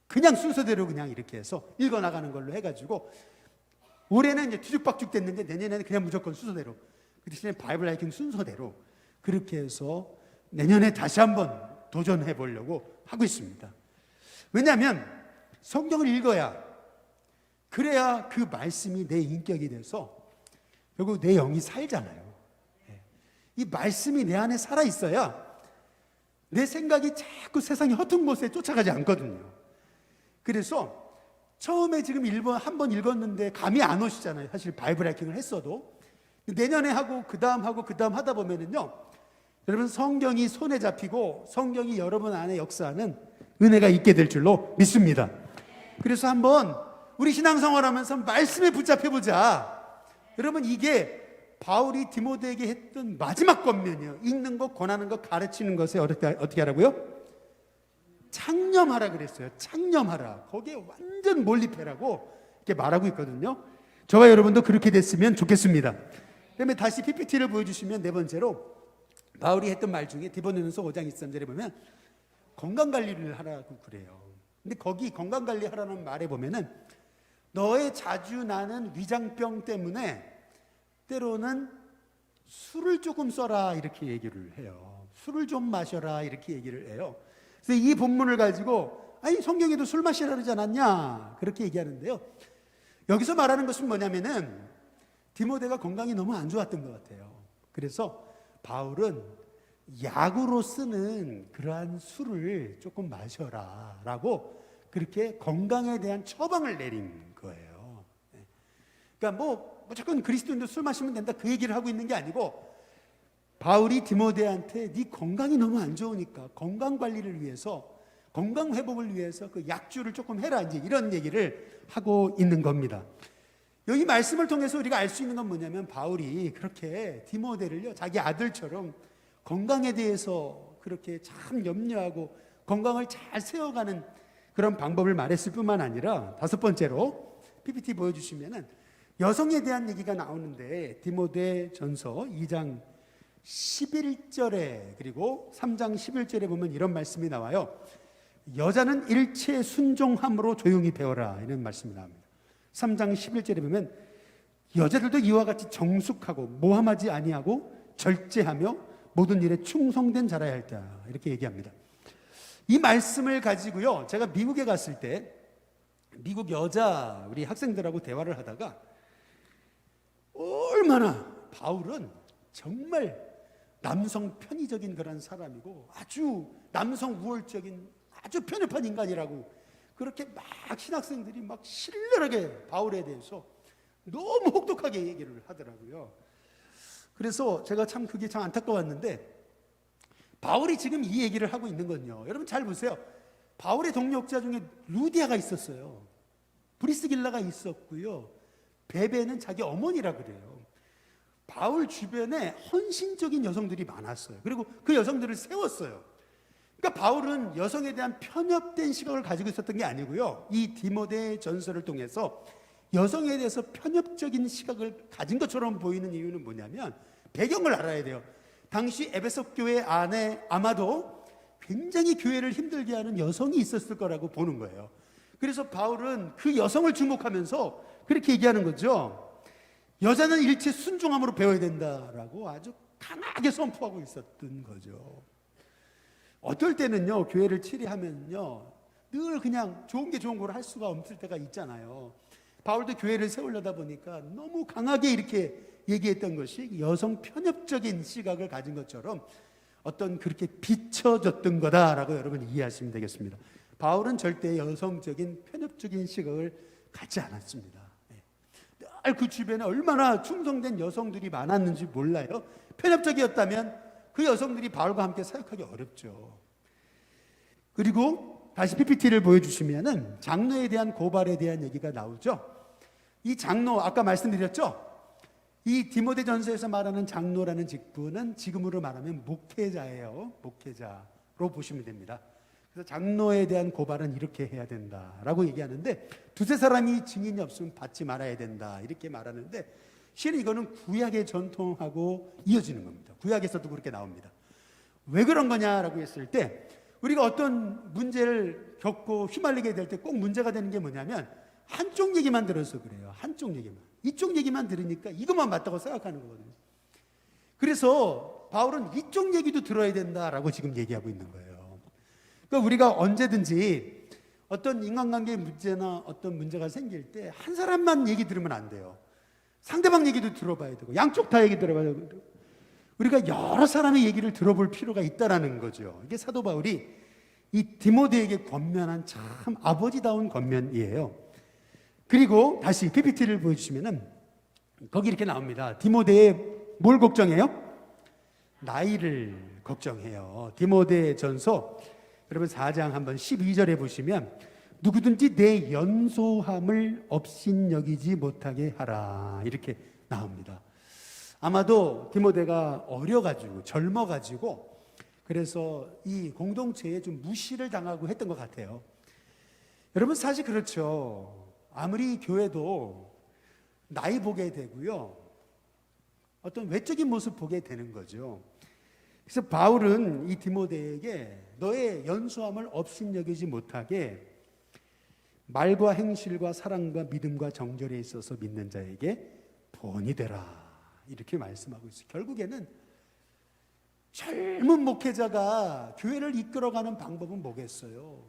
그냥 순서대로 그냥 이렇게 해서 읽어나가는 걸로 해가지고, 올해는 이제 뒤죽박죽 됐는데 내년에는 그냥 무조건 순서대로, 그 대신에 바이블 하이킹 순서대로 그렇게 해서 내년에 다시 한번 도전해 보려고 하고 있습니다. 왜냐하면 성경을 읽어야, 그래야 그 말씀이 내 인격이 돼서 결국 내 영이 살잖아요. 이 말씀이 내 안에 살아있어야 내 생각이 자꾸 세상의 허튼 곳에 쫓아가지 않거든요. 그래서 처음에 지금 한 번 읽었는데 감이 안 오시잖아요. 사실 바이블 하이킹을 했어도. 내년에 하고 그 다음 하다 보면은요, 여러분 성경이 손에 잡히고 성경이 여러분 안에 역사하는 은혜가 있게 될 줄로 믿습니다. 그래서 한번 우리 신앙생활하면서 말씀에 붙잡혀보자. 여러분, 이게 바울이 디모데에게 했던 마지막 권면이에요. 읽는 것, 권하는 것, 가르치는 것에 어떻게 하라고요? 창념하라 그랬어요. 창념하라. 거기에 완전 몰입해라고 이렇게 말하고 있거든요. 저와 여러분도 그렇게 됐으면 좋겠습니다. 그다음에 다시 PPT를 보여주시면, 네 번째로 바울이 했던 말 중에 디모데전서 5장 23절에 보면 건강관리를 하라고 그래요. 근데 거기 건강관리 하라는 말에 보면은 너의 자주 나는 위장병 때문에 때로는 술을 조금 써라 이렇게 얘기를 해요. 술을 좀 마셔라 이렇게 얘기를 해요. 그래서 이 본문을 가지고 아니 성경에도 술 마시라 그러지 않았냐 그렇게 얘기하는데요. 여기서 말하는 것은 뭐냐면은 디모데가 건강이 너무 안 좋았던 것 같아요. 그래서 바울은 약으로 쓰는 그러한 술을 조금 마셔라 라고 그렇게 건강에 대한 처방을 내린 거예요. 그러니까 뭐 무조건 그리스도인도 술 마시면 된다 그 얘기를 하고 있는 게 아니고 바울이 디모데한테 네 건강이 너무 안 좋으니까 건강 관리를 위해서 건강 회복을 위해서 그 약주를 조금 해라 이제 이런 얘기를 하고 있는 겁니다. 여기 말씀을 통해서 우리가 알 수 있는 건 뭐냐면 바울이 그렇게 디모데를요 자기 아들처럼 건강에 대해서 그렇게 참 염려하고 건강을 잘 세워가는 그런 방법을 말했을 뿐만 아니라 다섯 번째로 PPT 보여주시면은 여성에 대한 얘기가 나오는데 디모데 전서 2장 11절에 그리고 3장 11절에 보면 이런 말씀이 나와요. 여자는 일체 순종함으로 조용히 배워라 이런 말씀이 나옵니다. 3장 11절에 보면 여자들도 이와 같이 정숙하고 모함하지 아니하고 절제하며 모든 일에 충성된 자라야 할 때야 이렇게 얘기합니다. 이 말씀을 가지고요 제가 미국에 갔을 때 미국 여자 우리 학생들하고 대화를 하다가 얼마나 바울은 정말 남성 편의적인 그런 사람이고 아주 남성 우월적인 아주 편협한 인간이라고 그렇게 막 신학생들이 막 신랄하게 바울에 대해서 너무 혹독하게 얘기를 하더라고요. 그래서 제가 참 그게 참 안타까웠는데 바울이 지금 이 얘기를 하고 있는 건요. 여러분 잘 보세요. 바울의 동역자 중에 루디아가 있었어요. 브리스길라가 있었고요. 베베는 자기 어머니라 그래요. 바울 주변에 헌신적인 여성들이 많았어요. 그리고 그 여성들을 세웠어요. 그러니까 바울은 여성에 대한 편협된 시각을 가지고 있었던 게 아니고요. 이 디모데 전서를 통해서 여성에 대해서 편협적인 시각을 가진 것처럼 보이는 이유는 뭐냐면 배경을 알아야 돼요. 당시 에베소 교회 안에 아마도 굉장히 교회를 힘들게 하는 여성이 있었을 거라고 보는 거예요. 그래서 바울은 그 여성을 주목하면서 그렇게 얘기하는 거죠. 여자는 일체 순종함으로 배워야 된다라고 아주 강하게 선포하고 있었던 거죠. 어떨 때는요 교회를 치리하면요 늘 그냥 좋은 게 좋은 걸 할 수가 없을 때가 있잖아요. 바울도 교회를 세우려다 보니까 너무 강하게 이렇게 얘기했던 것이 여성 편협적인 시각을 가진 것처럼 어떤 그렇게 비춰졌던 거다라고 여러분 이해하시면 되겠습니다. 바울은 절대 여성적인 편협적인 시각을 갖지 않았습니다. 늘 그 주변에 얼마나 충성된 여성들이 많았는지 몰라요. 편협적이었다면 그 여성들이 바울과 함께 사역하기 어렵죠. 그리고 다시 PPT를 보여주시면은 장로에 대한 고발에 대한 얘기가 나오죠. 이 장로 아까 말씀드렸죠. 이 디모데 전서에서 말하는 장로라는 직분은 지금으로 말하면 목회자예요. 목회자로 보시면 됩니다. 그래서 장로에 대한 고발은 이렇게 해야 된다라고 얘기하는데 두세 사람이 증인이 없으면 받지 말아야 된다 이렇게 말하는데 실은 이거는 구약의 전통하고 이어지는 겁니다. 구약에서도 그렇게 나옵니다. 왜 그런 거냐라고 했을 때 우리가 어떤 문제를 겪고 휘말리게 될 때 꼭 문제가 되는 게 뭐냐면 한쪽 얘기만 들어서 그래요. 한쪽 얘기만. 이쪽 얘기만 들으니까 이것만 맞다고 생각하는 거거든요. 그래서 바울은 이쪽 얘기도 들어야 된다라고 지금 얘기하고 있는 거예요. 그러니까 우리가 언제든지 어떤 인간관계의 문제나 어떤 문제가 생길 때 한 사람만 얘기 들으면 안 돼요. 상대방 얘기도 들어봐야 되고 양쪽 다 얘기 들어봐야 되고 우리가 여러 사람의 얘기를 들어볼 필요가 있다라는 거죠. 이게 사도 바울이 이 디모데에게 권면한 참 아버지다운 권면이에요. 그리고 다시 PPT를 보여주시면은 거기 이렇게 나옵니다. 디모데의 뭘 걱정해요? 나이를 걱정해요. 디모데 전서 여러분 4장 한번 12절에 보시면 누구든지 내 연소함을 업신여기지 못하게 하라 이렇게 나옵니다. 아마도 디모데가 어려가지고 젊어가지고 그래서 이 공동체에 좀 무시를 당하고 했던 것 같아요. 여러분 사실 그렇죠. 아무리 교회도 나이 보게 되고요. 어떤 외적인 모습 보게 되는 거죠. 그래서 바울은 이 디모데에게 너의 연소함을 업신여기지 못하게 말과 행실과 사랑과 믿음과 정절에 있어서 믿는 자에게 본이 되라 이렇게 말씀하고 있어요. 결국에는 젊은 목회자가 교회를 이끌어가는 방법은 뭐겠어요?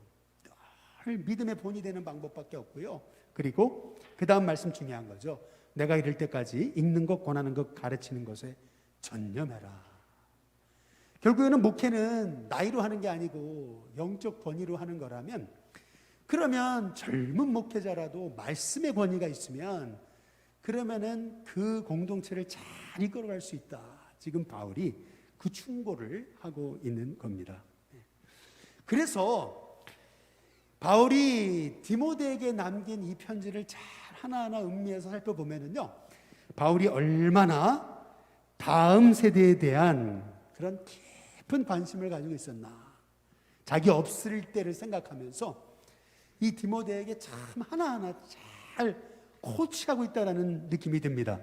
늘 믿음의 본이 되는 방법밖에 없고요. 그리고 그 다음 말씀 중요한 거죠. 내가 이를 때까지 읽는 것, 권하는 것, 가르치는 것에 전념해라. 결국에는 목회는 나이로 하는 게 아니고 영적 권위로 하는 거라면, 그러면 젊은 목회자라도 말씀의 권위가 있으면 그러면은 그 공동체를 잘 이끌어갈 수 있다. 지금 바울이 그 충고를 하고 있는 겁니다. 그래서 바울이 디모데에게 남긴 이 편지를 잘 하나하나 음미해서 살펴보면은요, 바울이 얼마나 다음 세대에 대한 그런 깊은 관심을 가지고 있었나. 자기 없을 때를 생각하면서 이 디모데에게 참 하나하나 잘 코치하고 있다는 느낌이 듭니다.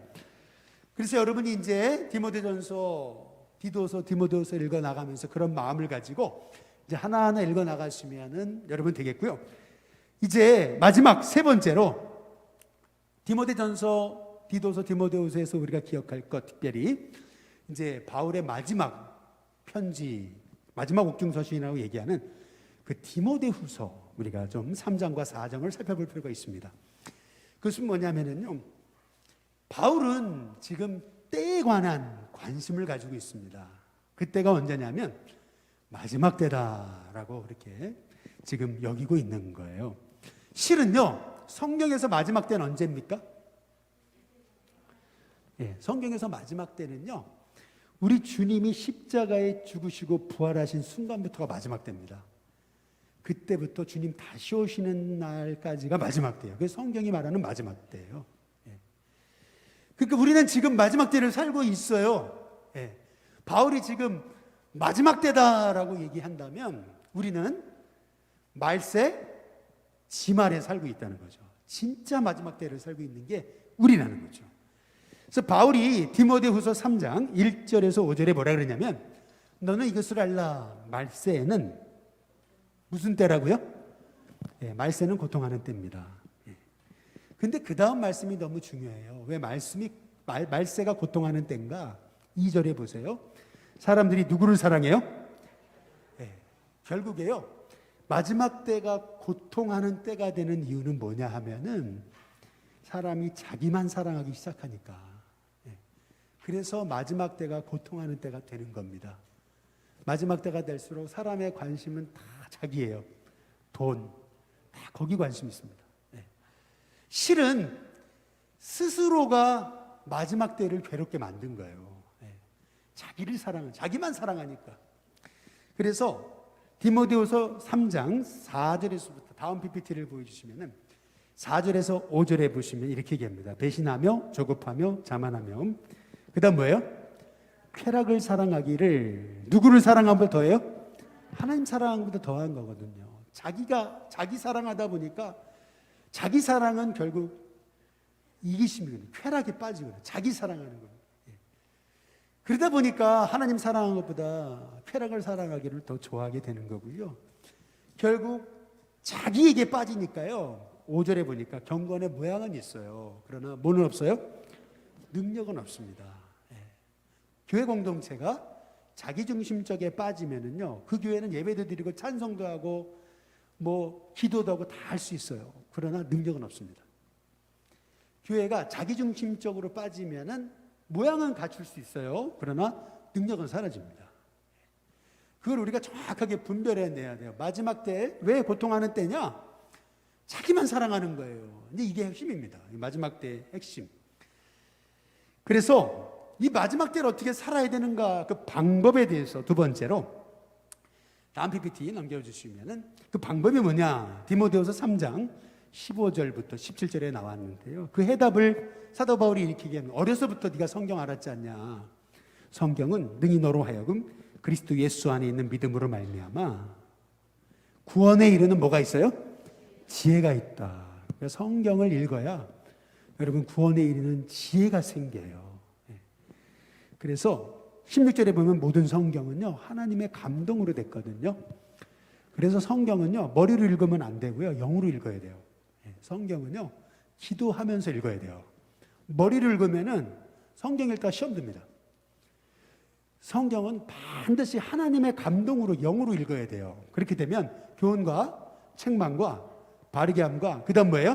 그래서 여러분이 이제 디모데전서, 디도서, 디모데후서 읽어 나가면서 그런 마음을 가지고 이제 하나하나 읽어 나가시면은 여러분 되겠고요. 이제 마지막 세 번째로 디모데전서, 디도서, 디모데후서에서 우리가 기억할 것, 특별히 이제 바울의 마지막 편지, 마지막 옥중서신이라고 얘기하는 그 디모데후서, 우리가 좀 3장과 4장을 살펴볼 필요가 있습니다. 그것은 뭐냐면요, 바울은 지금 때에 관한 관심을 가지고 있습니다. 그때가 언제냐면 마지막 때다라고 그렇게 지금 여기고 있는 거예요. 실은요, 성경에서 마지막 때는 언제입니까? 성경에서 마지막 때는요, 우리 주님이 십자가에 죽으시고 부활하신 순간부터가 마지막 때입니다. 그때부터 주님 다시 오시는 날까지가 마지막 때예요. 그래서 성경이 말하는 마지막 때예요. 그러니까 우리는 지금 마지막 때를 살고 있어요. 바울이 지금 마지막 때다라고 얘기한다면 우리는 말세 지말에 살고 있다는 거죠. 진짜 마지막 때를 살고 있는 게 우리라는 거죠. 그래서 바울이 디모데후서 3장 1절에서 5절에 뭐라 그러냐면, 너는 이것을 알라, 말세에는 무슨 때라고요? 말세는 고통하는 때입니다. 근데 그 다음 말씀이 너무 중요해요. 왜 말세가 고통하는 때인가? 2절에 보세요. 사람들이 누구를 사랑해요? 결국에요, 마지막 때가 고통하는 때가 되는 이유는 뭐냐 하면은 사람이 자기만 사랑하기 시작하니까. 그래서 마지막 때가 고통하는 때가 되는 겁니다. 마지막 때가 될수록 사람의 관심은 다 자기예요. 돈, 다 거기 관심이 있습니다. 실은 스스로가 마지막 때를 괴롭게 만든 거예요. 자기를 사랑하는, 자기만 사랑하니까. 그래서 디모데후서 3장 4절에서부터 다음 PPT를 보여주시면은 4절에서 5절에 보시면 이렇게 얘기합니다. 배신하며 조급하며 자만하며, 그 다음 뭐예요? 쾌락을 사랑하기를, 누구를 사랑함보다 더해요? 하나님 사랑함보다 더한 거거든요. 자기 사랑하다 보니까 자기 사랑은 결국 이기심이거든요. 쾌락에 빠지거든요. 자기 사랑하는 거예요. 그러다 보니까 하나님 사랑하는 것보다 쾌락을 사랑하기를 더 좋아하게 되는 거고요. 결국 자기에게 빠지니까요, 5절에 보니까 경건의 모양은 있어요. 그러나 뭐는 없어요? 능력은 없습니다. 교회 공동체가 자기중심적에 빠지면은요, 그 교회는 예배도 드리고 찬송도 하고 뭐 기도도 하고 다 할 수 있어요. 그러나 능력은 없습니다. 교회가 자기중심적으로 빠지면은 모양은 갖출 수 있어요. 그러나 능력은 사라집니다. 그걸 우리가 정확하게 분별해내야 돼요. 마지막 때 왜 고통하는 때냐? 자기만 사랑하는 거예요. 근데 이게 핵심입니다. 마지막 때의 핵심. 그래서 이 마지막 때를 어떻게 살아야 되는가, 그 방법에 대해서 두 번째로 다음 PPT 넘겨주시면은 그 방법이 뭐냐? 디모데후서 3장 15절부터 17절에 나왔는데요. 그 해답을 사도 바울이 이렇게 얘기합니다. 어려서부터 네가 성경 알았지 않냐? 성경은 능히 너로 하여금 그리스도 예수 안에 있는 믿음으로 말미암아 구원에 이르는 뭐가 있어요? 지혜가 있다. 그래서 성경을 읽어야 여러분 구원에 이르는 지혜가 생겨요. 그래서 16절에 보면 모든 성경은요, 하나님의 감동으로 됐거든요. 그래서 성경은요, 머리로 읽으면 안 되고요, 영으로 읽어야 돼요. 성경은요, 기도하면서 읽어야 돼요. 머리로 읽으면은 성경 읽다가 시험 듭니다. 성경은 반드시 하나님의 감동으로 영으로 읽어야 돼요. 그렇게 되면 교훈과 책망과 바르게 함과 그 다음 뭐예요?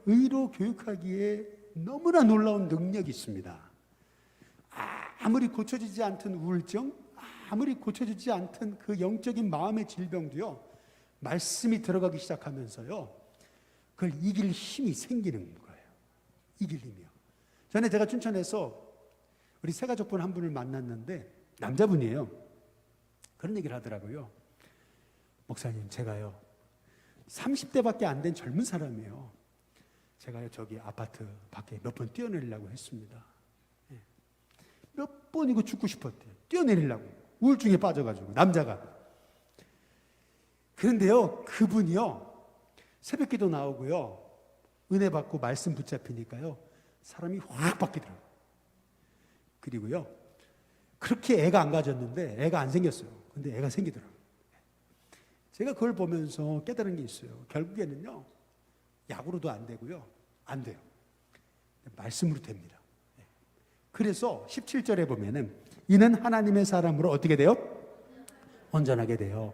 의로 교육하기에 너무나 놀라운 능력이 있습니다. 아무리 고쳐지지 않던 우울증, 아무리 고쳐지지 않던 그 영적인 마음의 질병도요, 말씀이 들어가기 시작하면서요, 그걸 이길 힘이 생기는 거예요. 이길 힘이요. 전에 제가 춘천에서 우리 새가족분 한 분을 만났는데 남자분이에요. 그런 얘기를 하더라고요. 목사님, 제가요 30대밖에 안 된 젊은 사람이에요. 제가요 저기 아파트 밖에 몇 번 뛰어내리려고 했습니다. 몇 번이고 죽고 싶었대요. 뛰어내리려고. 우울증에 빠져가지고 남자가. 그런데요 그분이요 새벽기도 나오고요 은혜 받고 말씀 붙잡히니까요 사람이 확 바뀌더라고요. 그리고요 그렇게 애가 안 가졌는데 애가 안 생겼어요. 근데 애가 생기더라고요. 제가 그걸 보면서 깨달은 게 있어요. 결국에는요 약으로도 안 되고요 안 돼요. 말씀으로 됩니다. 그래서 17절에 보면은 이는 하나님의 사람으로 어떻게 돼요? 온전하게 돼요.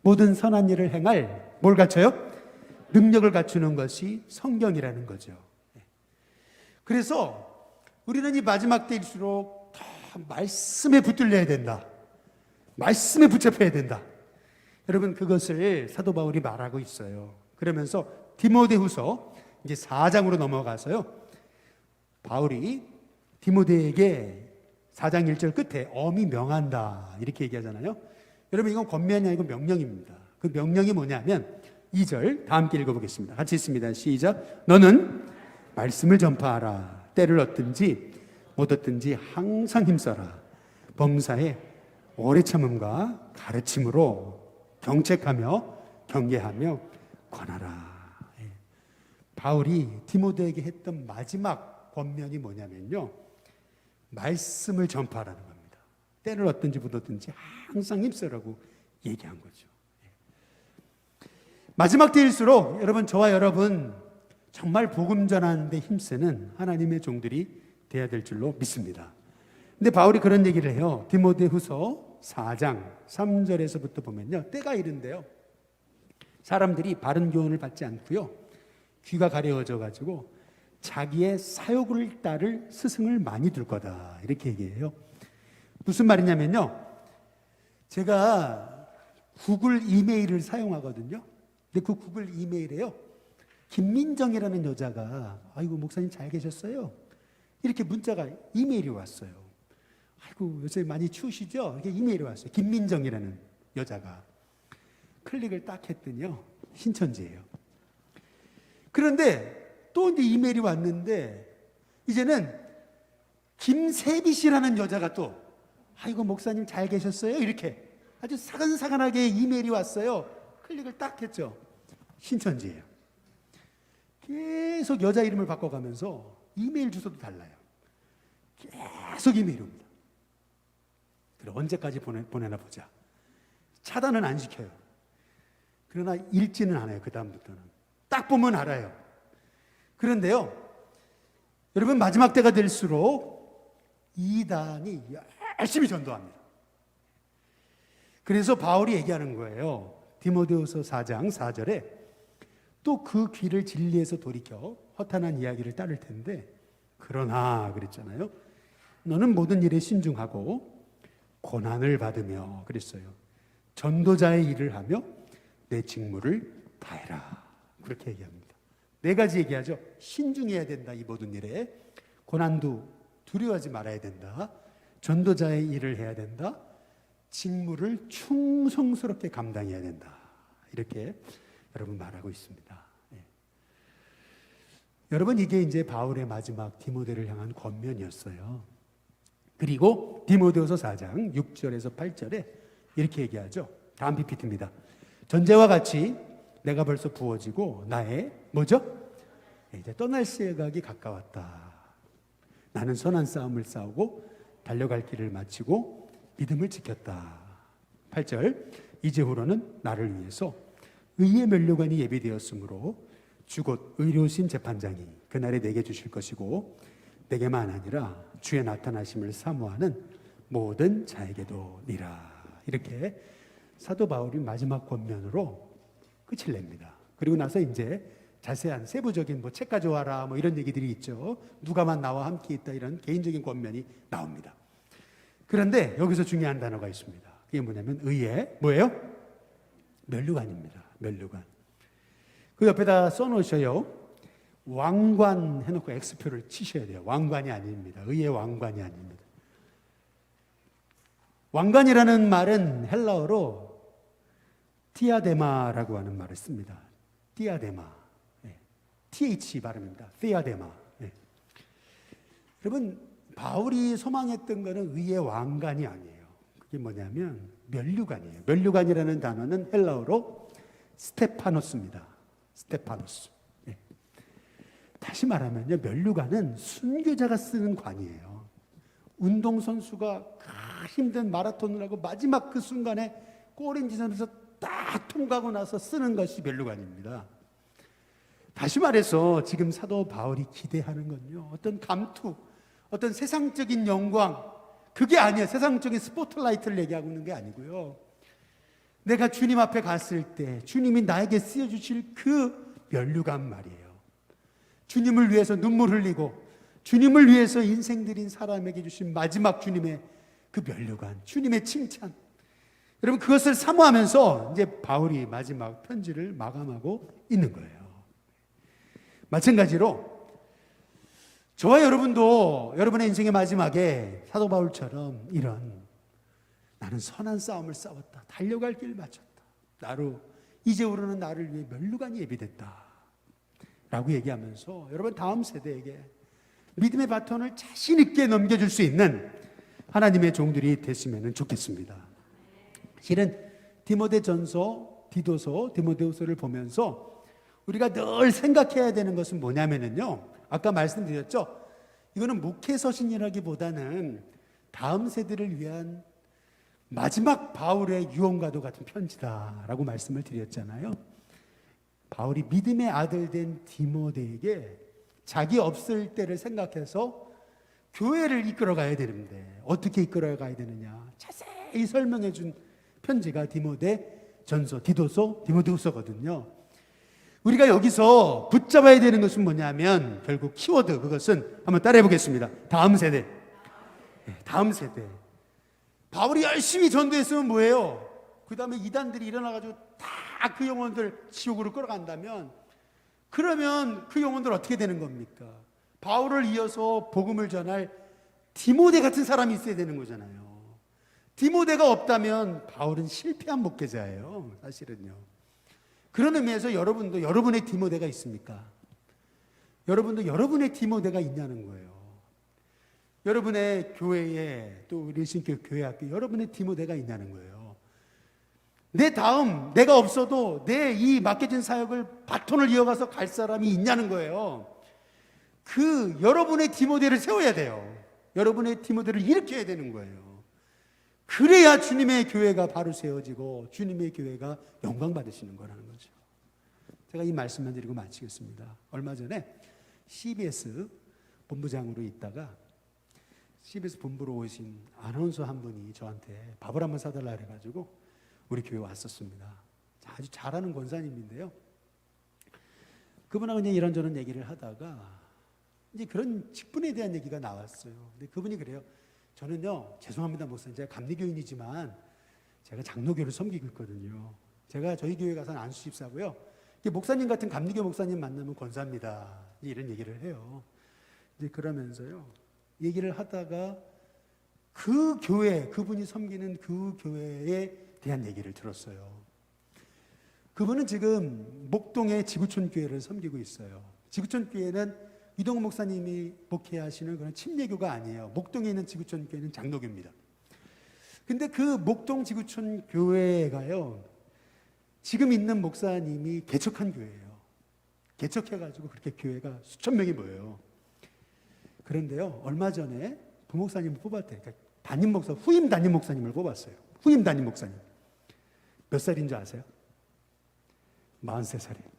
모든 선한 일을 행할 뭘 갖춰요? 능력을 갖추는 것이 성경이라는 거죠. 그래서 우리는 이 마지막 때일수록 더 말씀에 붙들려야 된다. 말씀에 붙잡혀야 된다. 여러분 그것을 사도 바울이 말하고 있어요. 그러면서 디모데후서 이제 4장으로 넘어가서요. 바울이 디모데에게 4장 1절 끝에 엄히 명한다 이렇게 얘기하잖아요. 여러분 이건 권면이 아니고 명령입니다. 그 명령이 뭐냐면 2절 다 함께 읽어보겠습니다. 같이 있습니다. 시작. 너는 말씀을 전파하라. 때를 얻든지 못 얻든지 항상 힘써라. 범사에 오래 참음과 가르침으로 경책하며 경계하며 권하라. 바울이 디모데에게 했던 마지막 권면이 뭐냐면요. 말씀을 전파하라는 겁니다. 때를 얻든지 못 얻든지 항상 힘쓰라고 얘기한 거죠. 마지막 때일수록 여러분 저와 여러분 정말 복음 전하는 데 힘쓰는 하나님의 종들이 돼야 될 줄로 믿습니다. 근데 바울이 그런 얘기를 해요. 디모데후서 4장 3절에서부터 보면요. 때가 이른데요. 사람들이 바른 교훈을 받지 않고요. 귀가 가려워져 가지고 자기의 사욕을 따를 스승을 많이 둘 거다. 이렇게 얘기해요. 무슨 말이냐면요. 제가 구글 이메일을 사용하거든요. 근데 그 구글 이메일에요. 김민정이라는 여자가 아이고 목사님 잘 계셨어요? 이렇게 문자가 이메일이 왔어요. 아이고 요새 많이 추우시죠? 이렇게 이메일이 왔어요. 김민정이라는 여자가. 클릭을 딱 했더니요. 신천지예요. 그런데 또 이제 이메일이 왔는데 이제는 김세비 씨라는 여자가 또 아이고 목사님 잘 계셨어요? 이렇게 아주 사근사근하게 이메일이 왔어요. 클릭을 딱 했죠. 신천지예요. 계속 여자 이름을 바꿔가면서 이메일 주소도 달라요. 계속 이메일이 옵니다. 그래 언제까지 보내나 보자. 차단은 안 시켜요. 그러나 읽지는 않아요. 그 다음부터는. 딱 보면 알아요. 그런데요. 여러분 마지막 때가 될수록 이단이 열심히 전도합니다. 그래서 바울이 얘기하는 거예요. 디모데후서 4장 4절에 또 그 귀를 진리에서 돌이켜 허탄한 이야기를 따를 텐데 그러나 그랬잖아요. 너는 모든 일에 신중하고 고난을 받으며 그랬어요. 전도자의 일을 하며 내 직무를 다해라. 그렇게 얘기합니다. 네 가지 얘기하죠. 신중해야 된다. 이 모든 일에. 고난도 두려워하지 말아야 된다. 전도자의 일을 해야 된다. 직무를 충성스럽게 감당해야 된다. 이렇게 여러분 말하고 있습니다. 여러분 이게 이제 바울의 마지막 디모데를 향한 권면이었어요. 그리고 디모데후서 4장 6절에서 8절에 이렇게 얘기하죠. 다음 PPT입니다. 전제와 같이 내가 벌써 부어지고 나의 뭐죠? 이제 떠날 시각이 가까웠다. 나는 선한 싸움을 싸우고 달려갈 길을 마치고 믿음을 지켰다. 8절 이제후로는 나를 위해서 의의 면류관이 예비되었으므로 주곧 의로우신 재판장이 그날에 내게 주실 것이고 내게만 아니라 주의 나타나심을 사모하는 모든 자에게도 니라. 이렇게 사도 바울이 마지막 권면으로 끝을 냅니다. 그리고 나서 이제 자세한 세부적인 뭐 책 가져와라 뭐 이런 얘기들이 있죠. 누가만 나와 함께 있다 이런 개인적인 권면이 나옵니다. 그런데 여기서 중요한 단어가 있습니다. 그게 뭐냐면 의의 뭐예요? 면류관입니다. 면류관. 그 옆에다 써놓으셔요. 왕관 해놓고 X표를 치셔야 돼요. 왕관이 아닙니다. 의의 왕관이 아닙니다. 왕관이라는 말은 헬라어로 티아데마라고 하는 말을 씁니다. 티아데마. 네. TH 발음입니다. 티아데마. 네. 여러분, 바울이 소망했던 것은 의의 왕관이 아니에요. 그게 뭐냐면 면류관이에요. 면류관이라는 단어는 헬라어로 스테파노스입니다. 스테파노스. 네. 다시 말하면요, 면류관은 순교자가 쓰는 관이에요. 운동선수가 힘든 마라톤을 하고 마지막 그 순간에 꼬린지점에서 딱 통과하고 나서 쓰는 것이 면류관입니다. 다시 말해서 지금 사도 바울이 기대하는 건요, 어떤 감투, 어떤 세상적인 영광, 그게 아니에요. 세상적인 스포트라이트를 얘기하고 있는 게 아니고요, 내가 주님 앞에 갔을 때 주님이 나에게 쓰여주실 그 면류관 말이에요. 주님을 위해서 눈물 흘리고 주님을 위해서 인생 드린 사람에게 주신 마지막 주님의 그 면류관, 주님의 칭찬. 여러분, 그것을 사모하면서 이제 바울이 마지막 편지를 마감하고 있는 거예요. 마찬가지로 저와 여러분도 여러분의 인생의 마지막에 사도 바울처럼 이런 나는 선한 싸움을 싸웠다, 달려갈 길 마쳤다, 나로 이제부로는 나를 위해 면류관이 예비됐다 라고 얘기하면서 여러분 다음 세대에게 믿음의 바톤을 자신 있게 넘겨줄 수 있는 하나님의 종들이 됐으면 좋겠습니다. 실은 디모데전서, 디도서, 디모데후서를 보면서 우리가 늘 생각해야 되는 것은 뭐냐면요, 아까 말씀드렸죠, 이거는 목회서신이라기보다는 다음 세대를 위한 마지막 바울의 유언과도 같은 편지다라고 말씀을 드렸잖아요. 바울이 믿음의 아들 된 디모데에게 자기 없을 때를 생각해서 교회를 이끌어가야 되는데 어떻게 이끌어가야 되느냐 자세히 설명해 준 편지가 디모데 전서, 디도서, 디모데후서거든요. 우리가 여기서 붙잡아야 되는 것은 뭐냐면 결국 키워드, 그것은 한번 따라해 보겠습니다. 다음 세대. 다음 세대. 바울이 열심히 전도했으면 뭐예요? 그 다음에 이단들이 일어나가지고 다 그 영혼들 지옥으로 끌어간다면, 그러면 그 영혼들 어떻게 되는 겁니까? 바울을 이어서 복음을 전할 디모데 같은 사람이 있어야 되는 거잖아요. 디모데가 없다면 바울은 실패한 목회자예요, 사실은요. 그런 의미에서 여러분도 여러분의 디모데가 있습니까? 여러분도 여러분의 디모데가 있냐는 거예요. 여러분의 교회에, 또 우리 신교 교회학교 여러분의 디모데가 있냐는 거예요. 내 다음, 내가 없어도 내 이 맡겨진 사역을 바톤을 이어가서 갈 사람이 있냐는 거예요. 그 여러분의 디모데를 세워야 돼요. 여러분의 디모데를 일으켜야 되는 거예요. 그래야 주님의 교회가 바로 세워지고 주님의 교회가 영광 받으시는 거라는 거죠. 제가 이 말씀만 드리고 마치겠습니다. 얼마 전에 CBS 본부장으로 있다가 CBS 본부로 오신 아나운서 한 분이 저한테 밥을 한번 사달라 그래가지고 우리 교회 왔었습니다. 아주 잘하는 권사님인데요, 그분하고 이제 이런저런 얘기를 하다가 이제 그런 직분에 대한 얘기가 나왔어요. 근데 그분이 그래요. 저는요, 죄송합니다 목사님, 제가 감리교인이지만 제가 장로교를 섬기고 있거든요. 제가 저희 교회 가서는 안수 집사고요, 목사님 같은 감리교 목사님 만나면 권사입니다, 이런 얘기를 해요. 이제 그러면서요, 얘기를 하다가 그 교회, 그분이 섬기는 그 교회에 대한 얘기를 들었어요. 그분은 지금 목동의 지구촌 교회를 섬기고 있어요. 지구촌 교회는 이동호 목사님이 목회하시는 그런 침례교가 아니에요. 목동에 있는 지구촌 교회는 장로교입니다. 근데 그 목동 지구촌 교회가요, 지금 있는 목사님이 개척한 교회예요. 개척해가지고 그렇게 교회가 수천 명이 모여요. 그런데요, 얼마 전에 부목사님을 뽑았대요. 그러니까 담임 목사, 후임 담임 목사님을 뽑았어요. 후임 담임 목사님. 몇 살인 줄 아세요? 43살이에요.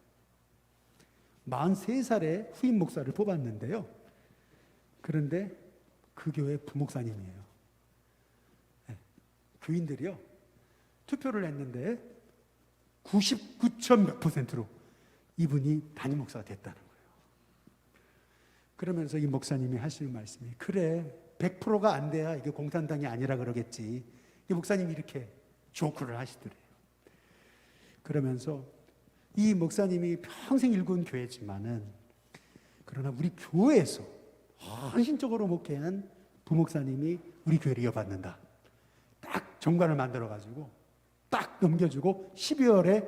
43살에 후임 목사를 뽑았는데요, 그런데 그 교회 부목사님이에요. 네. 교인들이요, 투표를 했는데 99몇 %로 이분이 담임 목사가 됐다는 거예요. 그러면서 이 목사님이 하시는 말씀이, 그래 100%가 안 돼야 이게 공산당이 아니라 그러겠지. 이 목사님이 이렇게 조크를 하시더래요. 그러면서 이 목사님이 평생 일군 교회지만은, 그러나 우리 교회에서 헌신적으로 목회한 부목사님이 우리 교회를 이어받는다. 딱 정관을 만들어가지고 딱 넘겨주고 12월에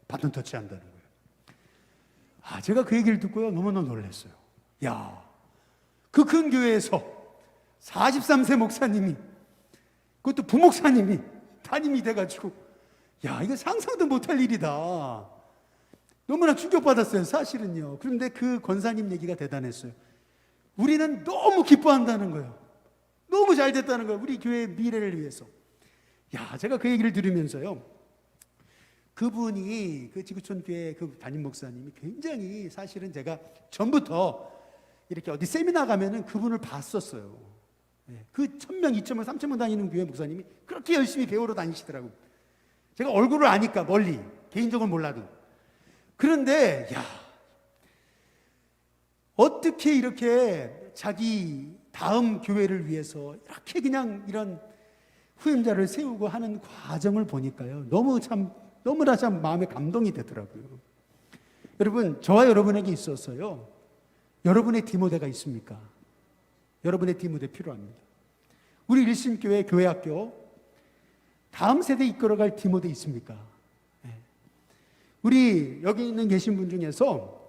바톤 터치한다는 거예요. 제가 그 얘기를 듣고요, 너무너무 놀랐어요. 야, 그 큰 교회에서 43세 목사님이, 그것도 부목사님이 담임이 돼가지고, 야, 이거 상상도 못할 일이다. 너무나 충격받았어요, 사실은요. 그런데 그 권사님 얘기가 대단했어요. 우리는 너무 기뻐한다는 거예요. 너무 잘 됐다는 거예요, 우리 교회의 미래를 위해서. 야, 제가 그 얘기를 들으면서요, 그분이, 그 지구촌 교회 그 담임 목사님이 굉장히, 사실은 제가 전부터 이렇게 어디 세미나 가면은 그분을 봤었어요. 그 1000명, 2000명, 3000명 다니는 교회 목사님이 그렇게 열심히 배우러 다니시더라고요. 제가 얼굴을 아니까, 멀리, 개인적으로 몰라도. 그런데 야, 어떻게 이렇게 자기 다음 교회를 위해서 이렇게 그냥 이런 후임자를 세우고 하는 과정을 보니까요, 너무나 참 마음에 감동이 되더라고요. 여러분, 저와 여러분에게 있어서요, 여러분의 디모데가 있습니까? 여러분의 디모데 필요합니다. 우리 일심교회 교회학교 다음 세대 이끌어갈 디모데 있습니까? 우리 여기 있는 계신 분 중에서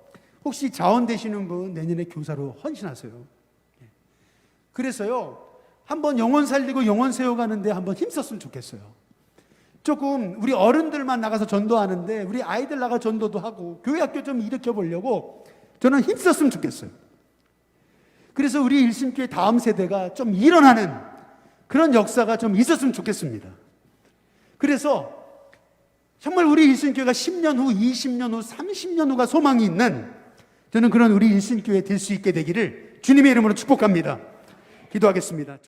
혹시 자원 되시는 분 내년에 교사로 헌신하세요. 그래서요, 한번 영혼 살리고 영혼 세워가는데 한번 힘썼으면 좋겠어요. 조금 우리 어른들만 나가서 전도하는데 우리 아이들 나가 전도도 하고 교회학교 좀 일으켜보려고 저는 힘썼으면 좋겠어요. 그래서 우리 일심교회 다음 세대가 좀 일어나는 그런 역사가 좀 있었으면 좋겠습니다. 그래서 정말 우리 일심교회가 10년 후, 20년 후, 30년 후가 소망이 있는, 저는 그런 우리 일심교회 될 수 있게 되기를 주님의 이름으로 축복합니다. 기도하겠습니다.